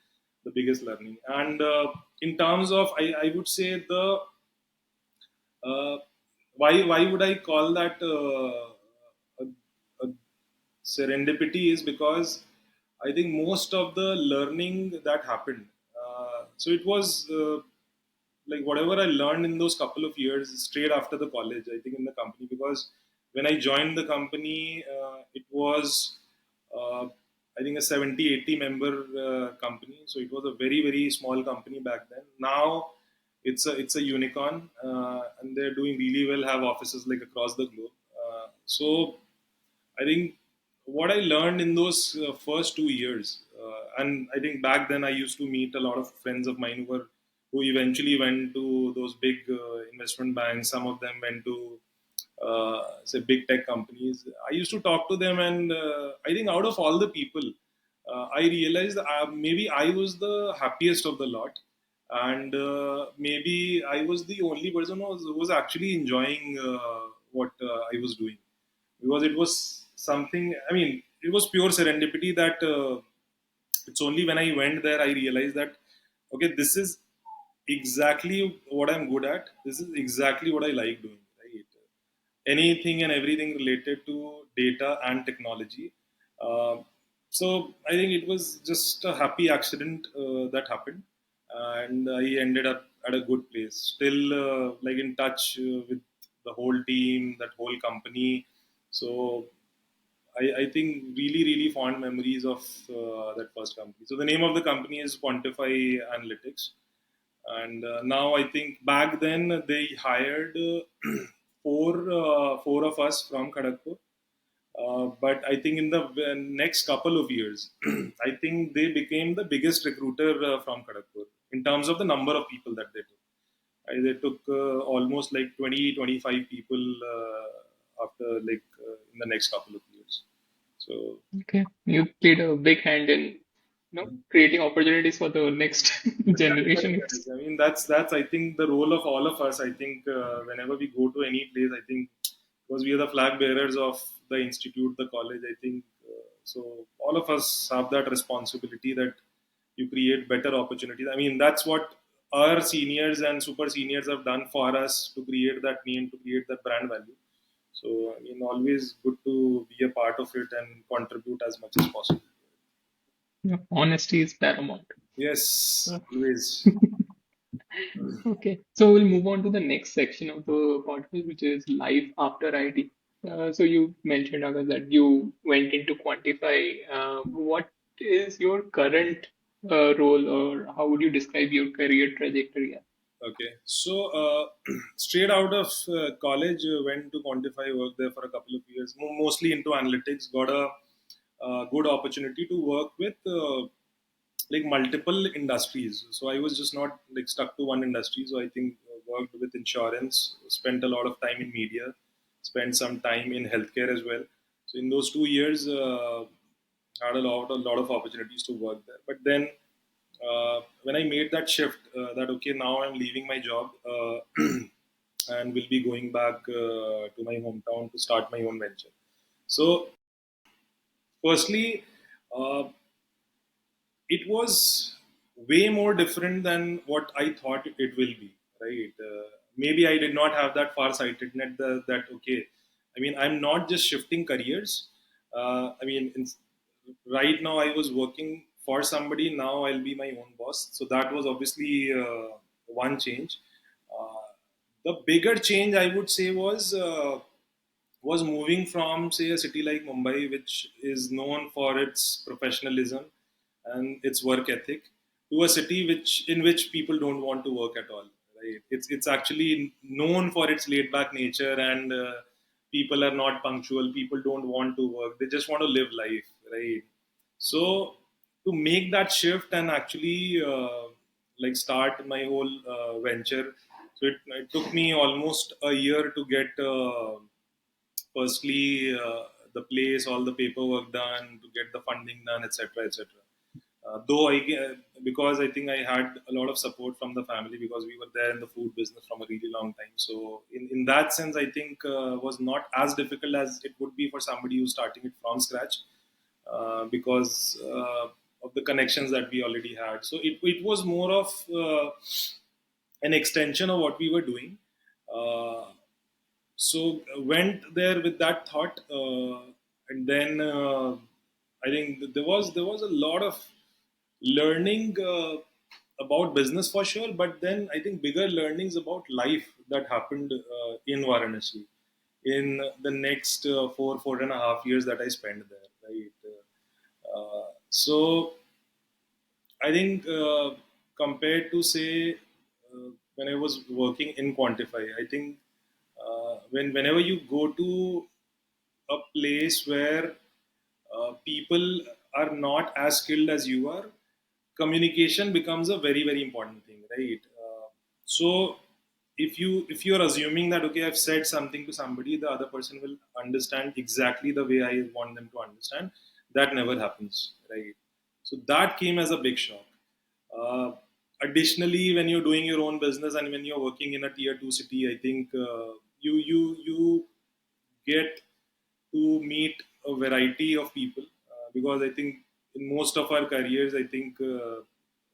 the biggest learning. And in terms of, I would say the uh, why would I call that a serendipity, is because I think most of the learning that happened, so it was. like whatever I learned in those couple of years straight after the college, I think in the company, because when I joined the company, it was uh, I think a 70, 80 member company. So it was a very, very small company back then. Now it's a unicorn, and they're doing really well. Have offices like across the globe. So I think what I learned in those first 2 years, and I think back then I used to meet a lot of friends of mine who eventually went to those big investment banks. Some of them went to say big tech companies. I used to talk to them, and I think out of all the people, I realized that maybe I was the happiest of the lot, and maybe I was the only person who was actually enjoying what I was doing, because it was something. I mean, it was pure serendipity that it's only when I went there I realized that okay, this is exactly what I'm good at. This is exactly what I like doing. Right? Anything and everything related to data and technology. Uh, so I think it was just a happy accident that happened, and I ended up at a good place. Still, like in touch with the whole team, that whole company. So I think really, really fond memories of that first company. So the name of the company is Quantify Analytics, and now I think back then they hired four of us from Kharagpur. But I think in the next couple of years, I think they became the biggest recruiter from Kharagpur in terms of the number of people that they took. They took almost like 20, 25 people after in the next couple of years. So Okay, you played a big hand in, creating opportunities for the next correct, correct, generation. correct. I mean, that's I think the role of all of us. I think whenever we go to any place, I think because we are the flag bearers of the institute, the college. I think so. All of us have that responsibility that you create better opportunities. I mean, that's what our seniors and super seniors have done for us to create that name, to create that brand value. So I mean, always good to be a part of it and contribute as much as possible. Yeah, honesty is paramount. Yes, Uh, always. Okay, so we'll move on to the next section of the podcast, which is life after IT. So you mentioned, Akash, that you went into Quantify. What is your current role, or how would you describe your career trajectory? Okay, so straight out of college, went to Quantify, worked there for a couple of years, mostly into analytics. Got a good opportunity to work with like multiple industries. So I was just not like stuck to one industry. So I think worked with insurance, spent a lot of time in media, spent some time in healthcare as well. So in those 2 years, had a lot of opportunities to work there. But then when I made that shift, that okay, now I'm leaving my job and will be going back to my hometown to start my own venture. So, firstly, uh, it was way more different than what I thought it will be. Right? Maybe I did not have that far-sightedness that okay. I mean, I'm not just shifting careers. I mean, right now I was working for somebody. Now I'll be my own boss. So that was obviously one change. Uh, the bigger change I would say was moving from say a city like Mumbai, which is known for its professionalism and its work ethic, to a city in which people don't want to work at all. Right? It's actually known for its laid back nature, and people are not punctual. People don't want to work. They just want to live life. Right? So to make that shift and actually like start my whole venture, so it took me almost a year to get. Firstly, the place, all the paperwork done, to get the funding done, etc., etc. Though because I think I had a lot of support from the family because we were there in the food business from a really long time. So in that sense, I think was not as difficult as it would be for somebody who's starting it from scratch because of the connections that we already had. So it was more of an extension of what we were doing. Uh, so went there with that thought, and then I think there was a lot of learning. about business for sure, but then I think bigger learnings about life that happened in Varanasi in the next 4.5 years that I spent there. Right. So I think compared to say when I was working in Quantify, I think whenever you go to a place where people are not as skilled as you are, communication becomes a very very important thing, right? So if you are assuming that okay, I've said something to somebody, the other person will understand exactly the way I want them to understand, that never happens, right? So that came as a big shock. uh, Additionally, when you're doing your own business and when you're working in a tier 2 city, I think you get to meet a variety of people, because I think in most of our careers, I think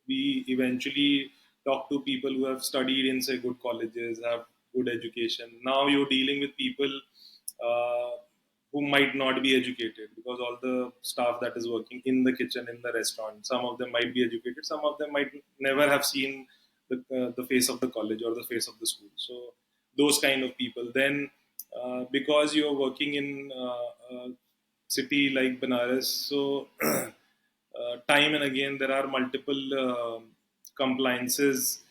we eventually talk to people who have studied in say good colleges, have good education. Now you're dealing with people uh, who might not be educated, because all the staff that is working in the kitchen in the restaurant, some of them might be educated, some of them might never have seen the face of the college or the face of the school. So those kind of people. Then because you're working in a city like Benares, so time and again there are multiple compliances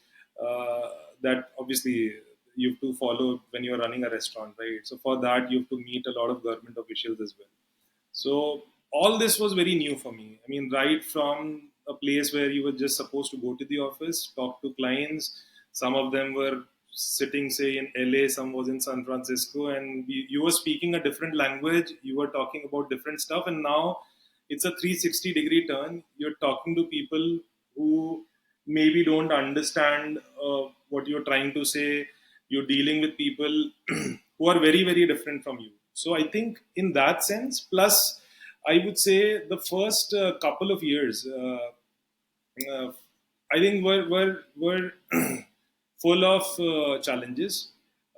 that obviously you have to follow when you're running a restaurant, right? So for that you have to meet a lot of government officials as well. So all this was very new for me. I mean, right from a place where you were just supposed to go to the office, talk to clients. Some of them were sitting, say, in LA, some was in San Francisco, and you were speaking a different language. You were talking about different stuff, and now it's a 360-degree turn. You're talking to people who maybe don't understand what you're trying to say. You're dealing with people who are very very different from you. So I think in that sense, plus I would say the first couple of years, uh, I think were full of challenges,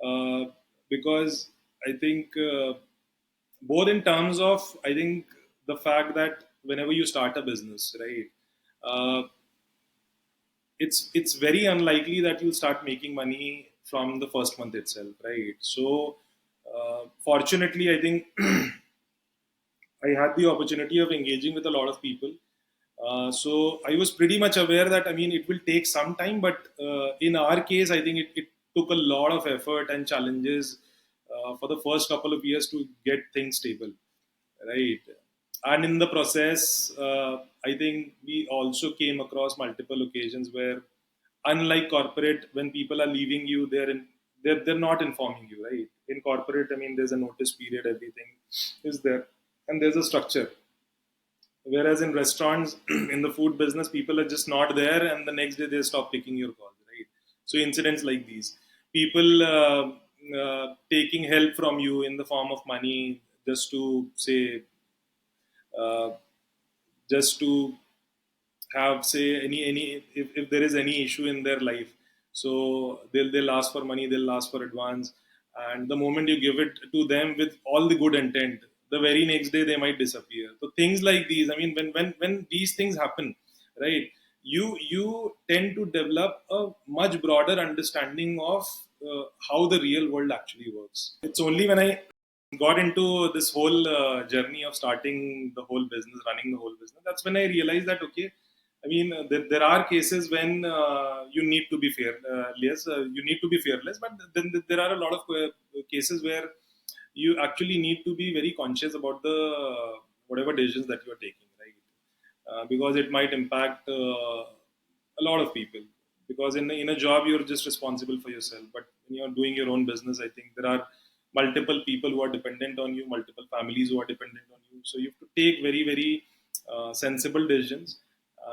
uh, because I think both in terms of I think the fact that whenever you start a business, right, uh, it's very unlikely that you'll start making money from the first month itself, right? So fortunately, I think I had the opportunity of engaging with a lot of people. So I was pretty much aware that I mean it will take some time, but in our case, I think it took a lot of effort and challenges for the first couple of years to get things stable, right? And in the process, I think we also came across multiple occasions where, unlike corporate, when people are leaving you, they're not informing you, right? In corporate, I mean, there's a notice period, everything is there, and there's a structure. Whereas in restaurants, in the food business, people are just not there, and the next day they stop taking your calls, right? So incidents like these, people taking help from you in the form of money, just to say, uh, just to have say any if there is any issue in their life, so they'll ask for money, they'll ask for advance, and the moment you give it to them with all the good intent, the very next day they might disappear. So things like these, I mean, when these things happen, right, you tend to develop a much broader understanding of how the real world actually works. It's only when I got into this whole journey of starting the whole business, running the whole business, that's when I realized that okay, I mean, there are cases when you need to be fair. Yes, you need to be fearless, but then there are a lot of cases where you actually need to be very conscious about the whatever decisions that you are taking, right? Because it might impact a lot of people. Because in a job, you're just responsible for yourself, but when you're doing your own business, I think there are multiple people who are dependent on you, multiple families who are dependent on you. So you have to take very, very sensible decisions.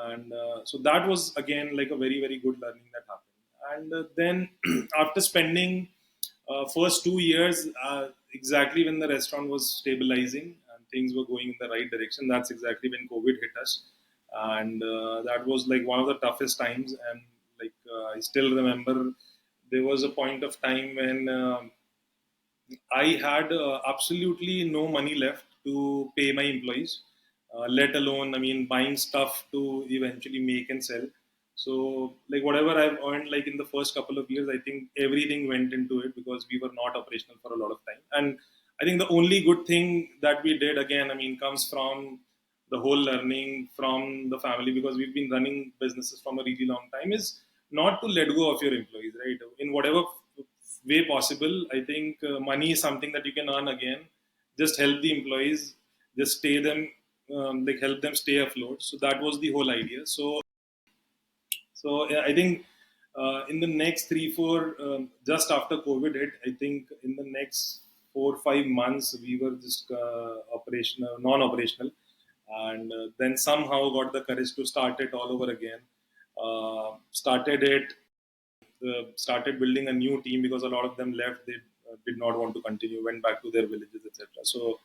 And so that was again like a very, very good learning that happened. And then after spending first 2 years, exactly when the restaurant was stabilizing and things were going in the right direction, that's exactly when COVID hit us, and that was like one of the toughest times. And like I still remember, there was a point of time when I had absolutely no money left to pay my employees, let alone, I mean, buying stuff to eventually make and sell. So like whatever I've earned like in the first couple of years, I think everything went into it because we were not operational for a lot of time. And I think the only good thing that we did, again, I mean, comes from the whole learning from the family, because we've been running businesses from a really long time, is not to let go of your employees, right? In whatever way possible. I think money is something that you can earn again. Just help the employees, just stay them, like help them stay afloat. So that was the whole idea. So yeah, I think in the next 3, 4, just after COVID hit, I think in the next 4, 5 months we were just operational, non-operational, and then somehow got the courage to start it all over again. Started building a new team because a lot of them left. They did not want to continue, went back to their villages, etc. So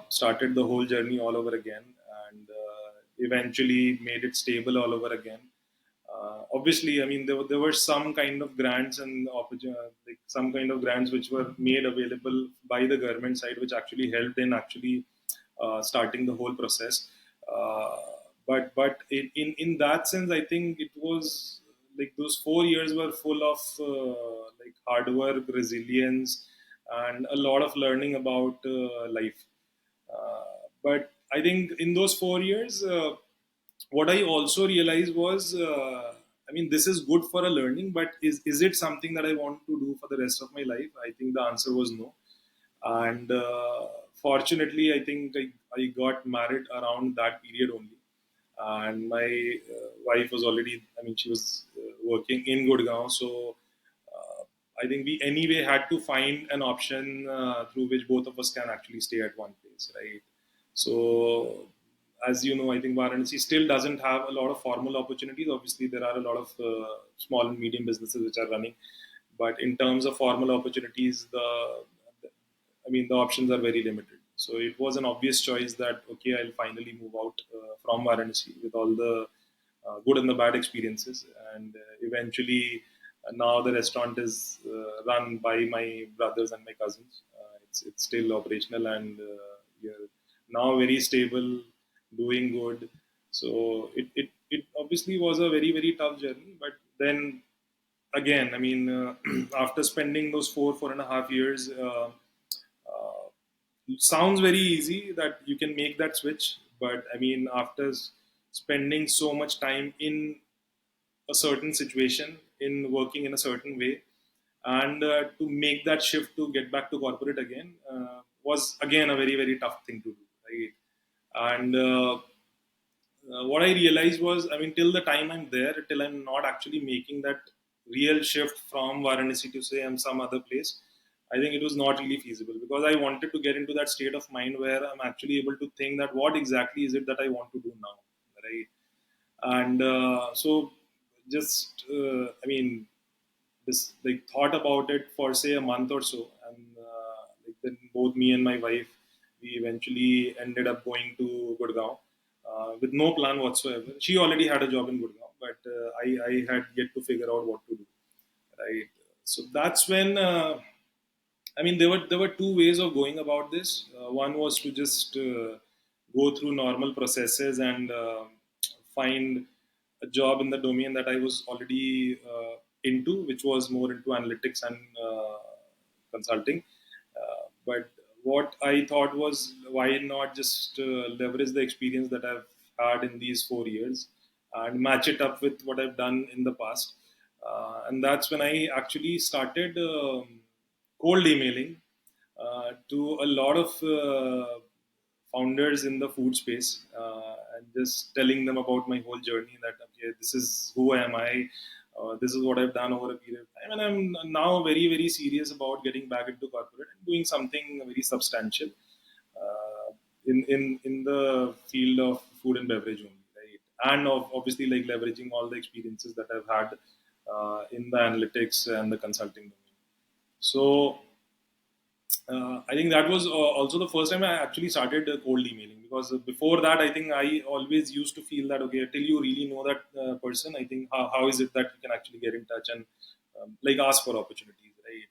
started the whole journey all over again, and eventually made it stable all over again. Obviously, I mean, there were some kind of grants and like some kind of grants which were made available by the government side, which actually helped in actually starting the whole process. Uh, but in that sense, I think it was like those 4 years were full of like hard work, resilience, and a lot of learning about life. But I think in those 4 years, what I also realized was, I mean, this is good for a learning, but is it something that I want to do for the rest of my life? I think the answer was no. And fortunately, I think I got married around that period only. And my wife was already, I mean, she was working in Gurgaon. So I think we anyway had to find an option through which both of us can actually stay at one place, right? So, as you know, I think Varanasi still doesn't have a lot of formal opportunities. Obviously, there are a lot of small and medium businesses which are running, but in terms of formal opportunities, I mean, the options are very limited. So it was an obvious choice that okay, I'll finally move out from Varanasi with all the good and the bad experiences, and eventually now the restaurant is run by my brothers and my cousins. It's still operational, and we're now very stable, doing good. So it obviously was a very very tough journey, but then again, I mean, after spending those 4.5 years. Sounds very easy that you can make that switch, but I mean, after spending so much time in a certain situation, in working in a certain way, and to make that shift to get back to corporate again was again a very very tough thing to do, right? And what I realized was, I mean, till the time I'm there, till I'm not actually making that real shift from Varanasi to say I'm some other place, I think it was not really feasible, because I wanted to get into that state of mind where I'm actually able to think that what exactly is it that I want to do now, right? And so just, I mean, this like thought about it for say a month or so, and like then both me and my wife, we eventually ended up going to Gurgaon with no plan whatsoever. She already had a job in Gurgaon, but I had yet to figure out what to do, right? So that's when I mean, there were two ways of going about this. One was to just go through normal processes and find a job in the domain that I was already into, which was more into analytics and consulting. But what I thought was, why not just leverage the experience that I've had in these 4 years and match it up with what I've done in the past. And that's when I actually started cold emailing to a lot of founders in the food space, and just telling them about my whole journey, that okay, this is who am I, this is what I've done over a period of time, and I'm now very very serious about getting back into corporate and doing something very substantial in the field of food and beverage only, right? And obviously like leveraging all the experiences that I've had in the analytics and the consulting domain. So I think that was also the first time I actually started cold emailing, because before that, I think I always used to feel that okay, till you really know that person, I think how is it that you can actually get in touch and like ask for opportunities, right?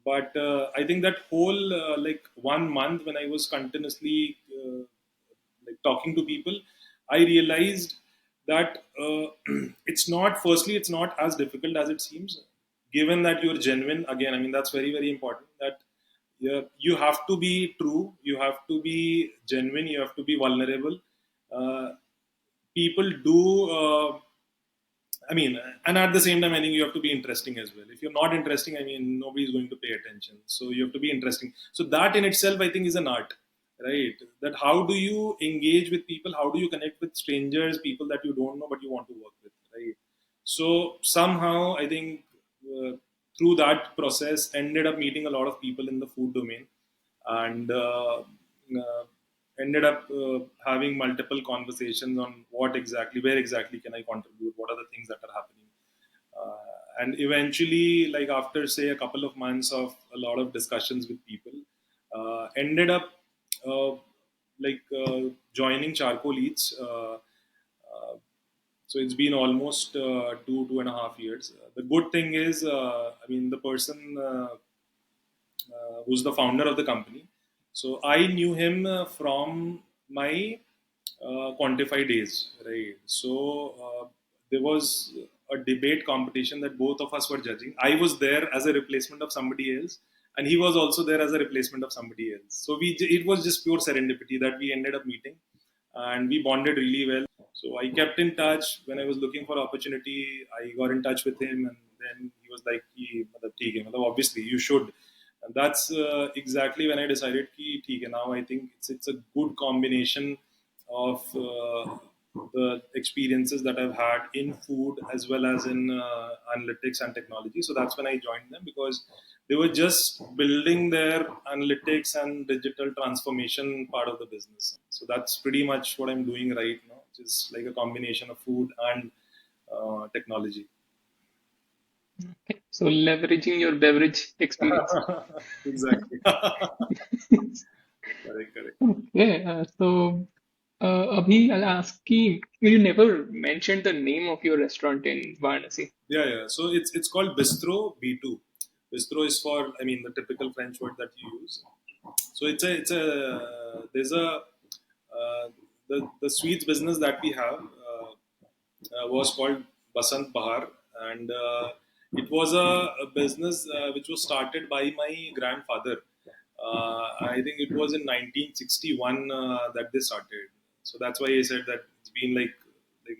But I think that whole like 1 month when I was continuously like talking to people, I realized that it's not, firstly, it's not as difficult as it seems, given that you're genuine. Again, I mean, that's very, very important, that you have to be true, you have to be genuine, you have to be vulnerable. uh, People do, I mean, and at the same time, I think you have to be interesting as well. If you're not interesting, I mean, nobody's going to pay attention. So you have to be interesting. So that in itself, I think, is an art, right? That how do you engage with people? How do you connect with strangers, people that you don't know but you want to work with, right? So somehow, I think, through that process, ended up meeting a lot of people in the food domain, and ended up having multiple conversations on where exactly can I contribute, what are the things that are happening. And eventually, like after say a couple of months of a lot of discussions with people, ended up uh, joining Charcoal Eats. So it's been almost 2.5 years. The good thing is, I mean, the person who's the founder of the company. So I knew him from my Quantify days, right? So there was a debate competition that both of us were judging. I was there as a replacement of somebody else, and he was also there as a replacement of somebody else. So it was just pure serendipity that we ended up meeting, and we bonded really well. So I kept in touch when I was looking for opportunity. I got in touch with him, and then he was like, "Ki, matlab, theek hai, matlab, obviously you should." And that's exactly when I decided कि ठीक है, now I think it's a good combination of the experiences that I've had in food as well as in analytics and technology. So that's when I joined them, because they were just building their analytics and digital transformation part of the business. So that's pretty much what I'm doing right now, which is like a combination of food and technology. Okay. So leveraging your beverage experience. Exactly. Correct, correct. Okay. Abhi, I'll ask you never mentioned the name of your restaurant in Varanasi. Yeah, yeah. So it's called Bistro B2. Bistro is for, I mean, the typical French word that you use. So there's a the sweets business that we have was called Basant Bahar, and it was a business which was started by my grandfather. I think it was in 1961 that they started. So that's why I said that it's been like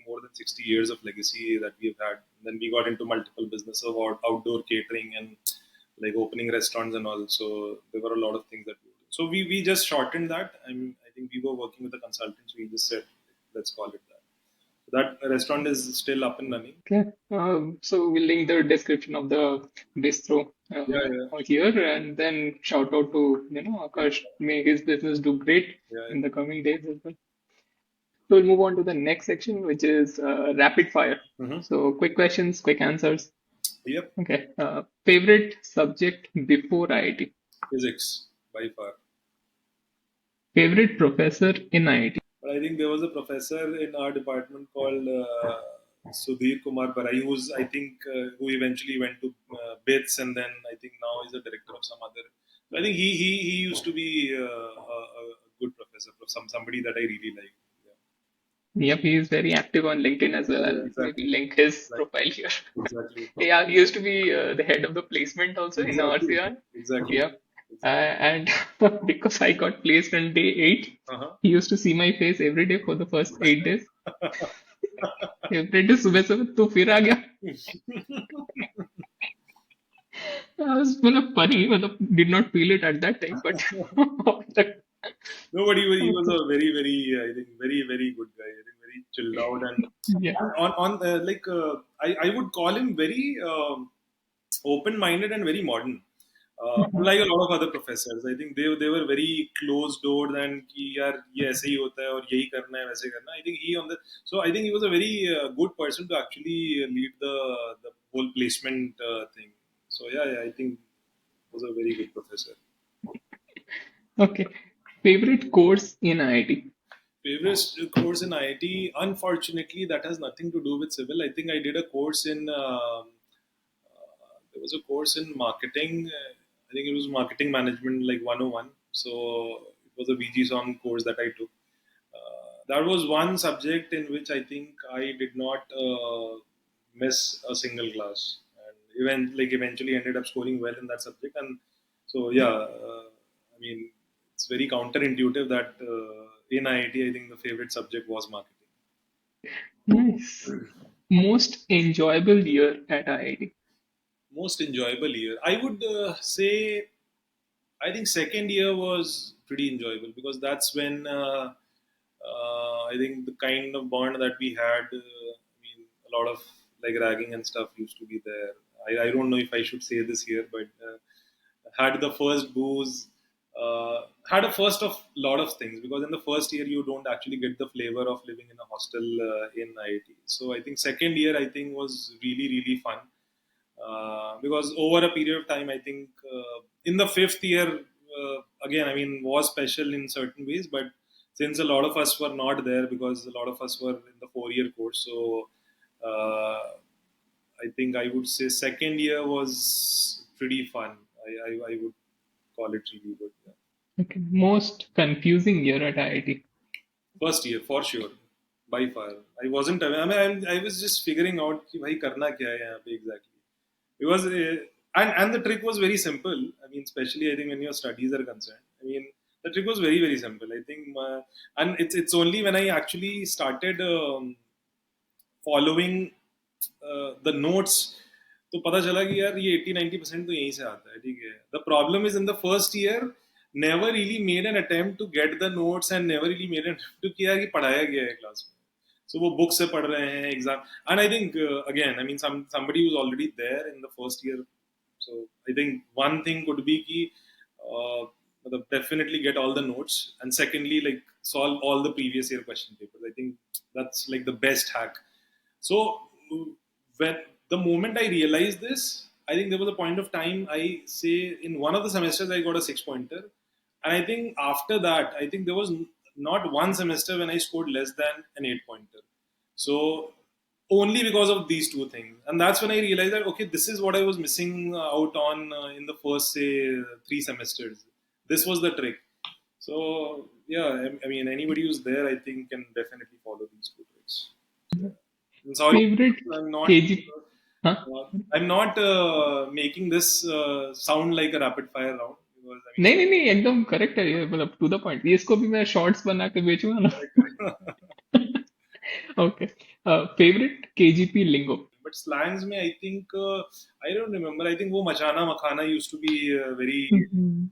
more than 60 years of legacy that we've had. Then we got into multiple business of outdoor catering and like opening restaurants and all. So there were a lot of things that we did. So we just shortened that. I think we were working with a consultant, so we just said, let's call it that. That restaurant is still up and running. Okay. So we'll link the description of the bistro Yeah, yeah, here, and then shout out to Akash. May his business do great yeah. in the coming days as well. So we'll move on to the next section, which is rapid fire. Mm-hmm. So quick questions, quick answers. Yep. Okay. Favorite subject before IIT? Physics by far. Favorite professor in IIT? But I think there was a professor in our department called Sudhir Kumar Barai, who eventually went to BITS, and then I think now is the director of some other. So I think he used to be a good professor, somebody that I really like. Yep, he is very active on LinkedIn as well. Yeah, yeah, I'll maybe exactly. link his Like, profile here. exactly. Yeah, he used to be the head of the placement also in Exactly. RCR. Exactly. Yep. Exactly. And because I got placed on day 8, Uh-huh. he used to see my face every day for the first 8 days. Every day सुबह सुबह तू फिर आ गया. I was full of funny, but did not feel it at that time. But Nobody. He was a very, very, I think, very, very good guy. I think very chilled out, and yeah. on I would call him very open-minded and very modern. Unlike a lot of other professors, I think they were very closed-door and कि यार ये ऐसे ही होता है और यही करना है वैसे करना है. I think I think he was a very good person to actually lead the whole placement thing. So yeah, I think he was a very good professor. Okay. Favorite course in IIT? Favorite course in IIT? Unfortunately, that has nothing to do with civil. I think I did a course in. There was a course in marketing. I think it was marketing management, like 101. So it was a VG song course that I took. that was one subject in which I think I did not miss a single class, and eventually ended up scoring well in that subject. And so yeah, I mean, it's very counterintuitive that in IIT I think the favorite subject was marketing. Nice. Most enjoyable year at IIT. Most enjoyable year, I would say. I think second year was pretty enjoyable because that's when I think the kind of bond that we had. I mean, a lot of like ragging and stuff used to be there. I don't know if I should say this here, but had the first booze. Had a first of lot of things because in the first year you don't actually get the flavor of living in a hostel in IIT. So I think second year I think was really fun because over a period of time, I think in the fifth year, again, I mean, was special in certain ways, but since a lot of us were not there because a lot of us were in the 4 year course, so I think I would say second year was pretty fun. I would call it really good. Yeah. Okay. Most confusing year at IIT. First year, for sure, by far. I wasn't. I mean, I was just figuring out कि भाई करना क्या है यहाँ पे exactly. It was, and the trick was very simple. I mean, especially I think when your studies are concerned. I mean, the trick was very simple. I think, and it's only when I actually started following the notes तो पता चला कि यार ये 80-90% तो यहीं से आता है ठीक है the problem is in the first year never really made an attempt to get the notes and never really made an attempt to किया कि पढ़ाया गया है क्लास में so वो बुक से पढ़ रहे हैं exam and I think again I mean somebody who's already there in the first year so I think one thing could be कि मतलब definitely get all the notes and secondly like solve all the previous year question papers I think that's like the best hack so when the moment I realized this, I think there was a point of time I say in one of the semesters I got a 6 pointer, and I think after that I think there was not one semester when I scored less than an 8 pointer. So only because of these two things, and that's when I realized that okay, this is what I was missing out on in the first say 3 semesters. This was the trick. So yeah, I mean anybody who's there, I think can definitely follow these two tricks. So, I'm sorry, Favorite I'm not. KG. Huh? I'm not making this sound like a rapid fire round because I नहीं नहीं नहीं एकदम correct है ये मतलब to the point ये इसको भी मैं शॉर्ट्स बना के बेचूंगा ना mean, okay favourite KGP lingo but slangs में I think I don't remember. I think वो मचाना मखाना used to be very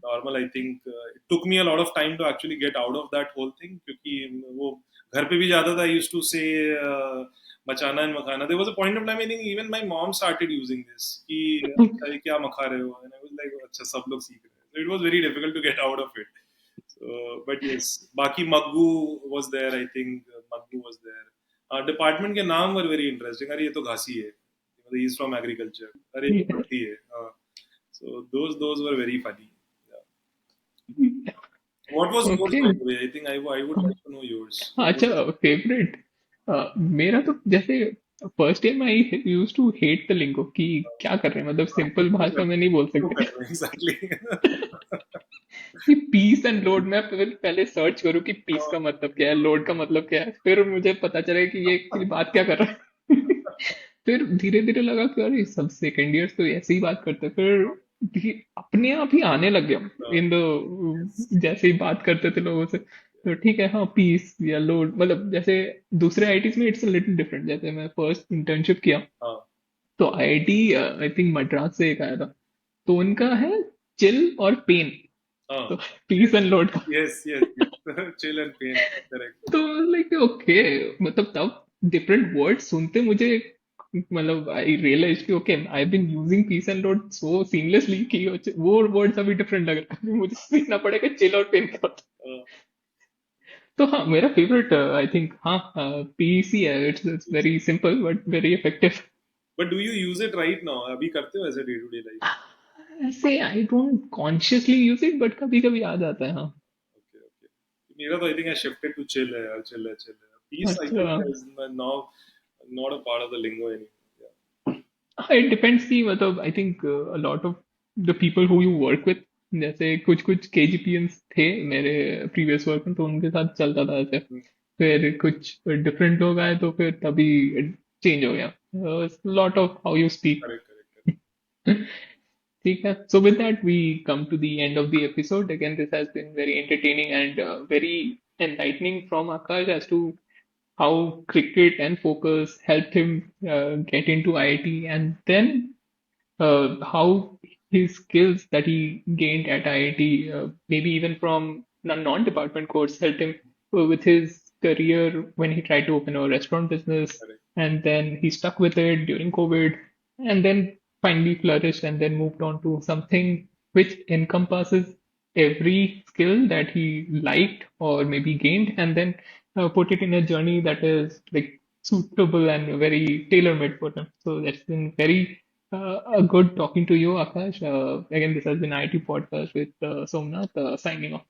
normal. I think it took me a lot of time to actually get out of that whole thing क्योंकि वो घर पे भी जाता था. I used to say मचाना and makhana. There was a point of time I think even my mom started using this कि अच्छा ये क्या मखा रहे हो? And I was like अच्छा सब लोग सीख रहे हैं. So it was very difficult to get out of it. So, but yes, बाकी Maggu was there. I think Maggu was there. Department के नाम वर वेरी इंटरेस्टिंग अरे ये तो घासी है ही इज फ्रॉम एग्रीकल्चर अरे ये रोटी है so those were very funny what was yours okay by the way I think I would like to know yours अच्छा फेवरेट मेरा तो जैसे first time I use to hate the lingo कि क्या कर रहे हैं मतलब सिंपल भाषा में नहीं बोल क्यों कर सकते रहे हैं एग्जैक्टली कि पीस एंड लोड मैं पहले सर्च करूँ कि पीस का मतलब क्या है लोड का मतलब क्या है फिर मुझे पता चले कि ये एक्चुअली बात क्या कर रहा है फिर धीरे धीरे लगा कि अरे सब सेकेंड ईयर्स तो ऐसे ही बात करते हैं फिर अपने आप ही आने लग गया इन द जैसे ही बात करते थे लोगों से तो ठीक है हाँ पीस या लोड मतलब जैसे दूसरे आईटीज में इट्स लिटिल डिफरेंट जैसे मैं फर्स्ट इंटर्नशिप किया हाँ तो आईआईटी आई थिंक मद्रास से एक आया था तो उनका है चिल और पेन हाँ तो पीस एंड लोड का yes yes chill and pain correct तो लाइक ओके मतलब तब डिफरेंट वर्ड्स सुनते मुझे मतलब आई रियलाइज कि okay I been using peace and load so seamlessly कि वो वर्ड्स अभी डिफरेंट लग रहा है मुझे सीखना पड़ेगा चिल और पेन क्या होता है तो हाँ मेरा फेवरेट आई थिंक हाँ पीसी है it's very simple but very effective but do you use it right now अभी करते हो ऐसे डे टू डे लाइफ ऐसे I don't consciously use it but कभी कभी आ जाता है हाँ ओके ओके मेरा तो I think I shifted to chill है यार चिल है पीस आई अच्छा think is now not a part of the lingo anymore. Yeah. It depends की मतलब I think lot of the people who you work with जैसे कुछ कुछ केजीपीएंस थे मेरे प्रीवियस वर्क में तो उनके साथ चलता था ऐसे फिर कुछ डिफरेंट लोग आए तो फिर तभी चेंज हो गया lot of how you speak Correct, correct, correct. ठीक है so with that we come to the end of the episode again this has been very entertaining and very enlightening from Akash as to how cricket and focus helped him get into IIT and then how his skills that he gained at IIT, maybe even from a non-department course, helped him with his career when he tried to open a restaurant business, Correct. and then he stuck with it during COVID, and then finally flourished, and then moved on to something which encompasses every skill that he liked or maybe gained, and then put it in a journey that is like suitable and very tailor-made for him. So that's been very good talking to you, Akash. Again, this has been IIT Podcast with Somnath signing off.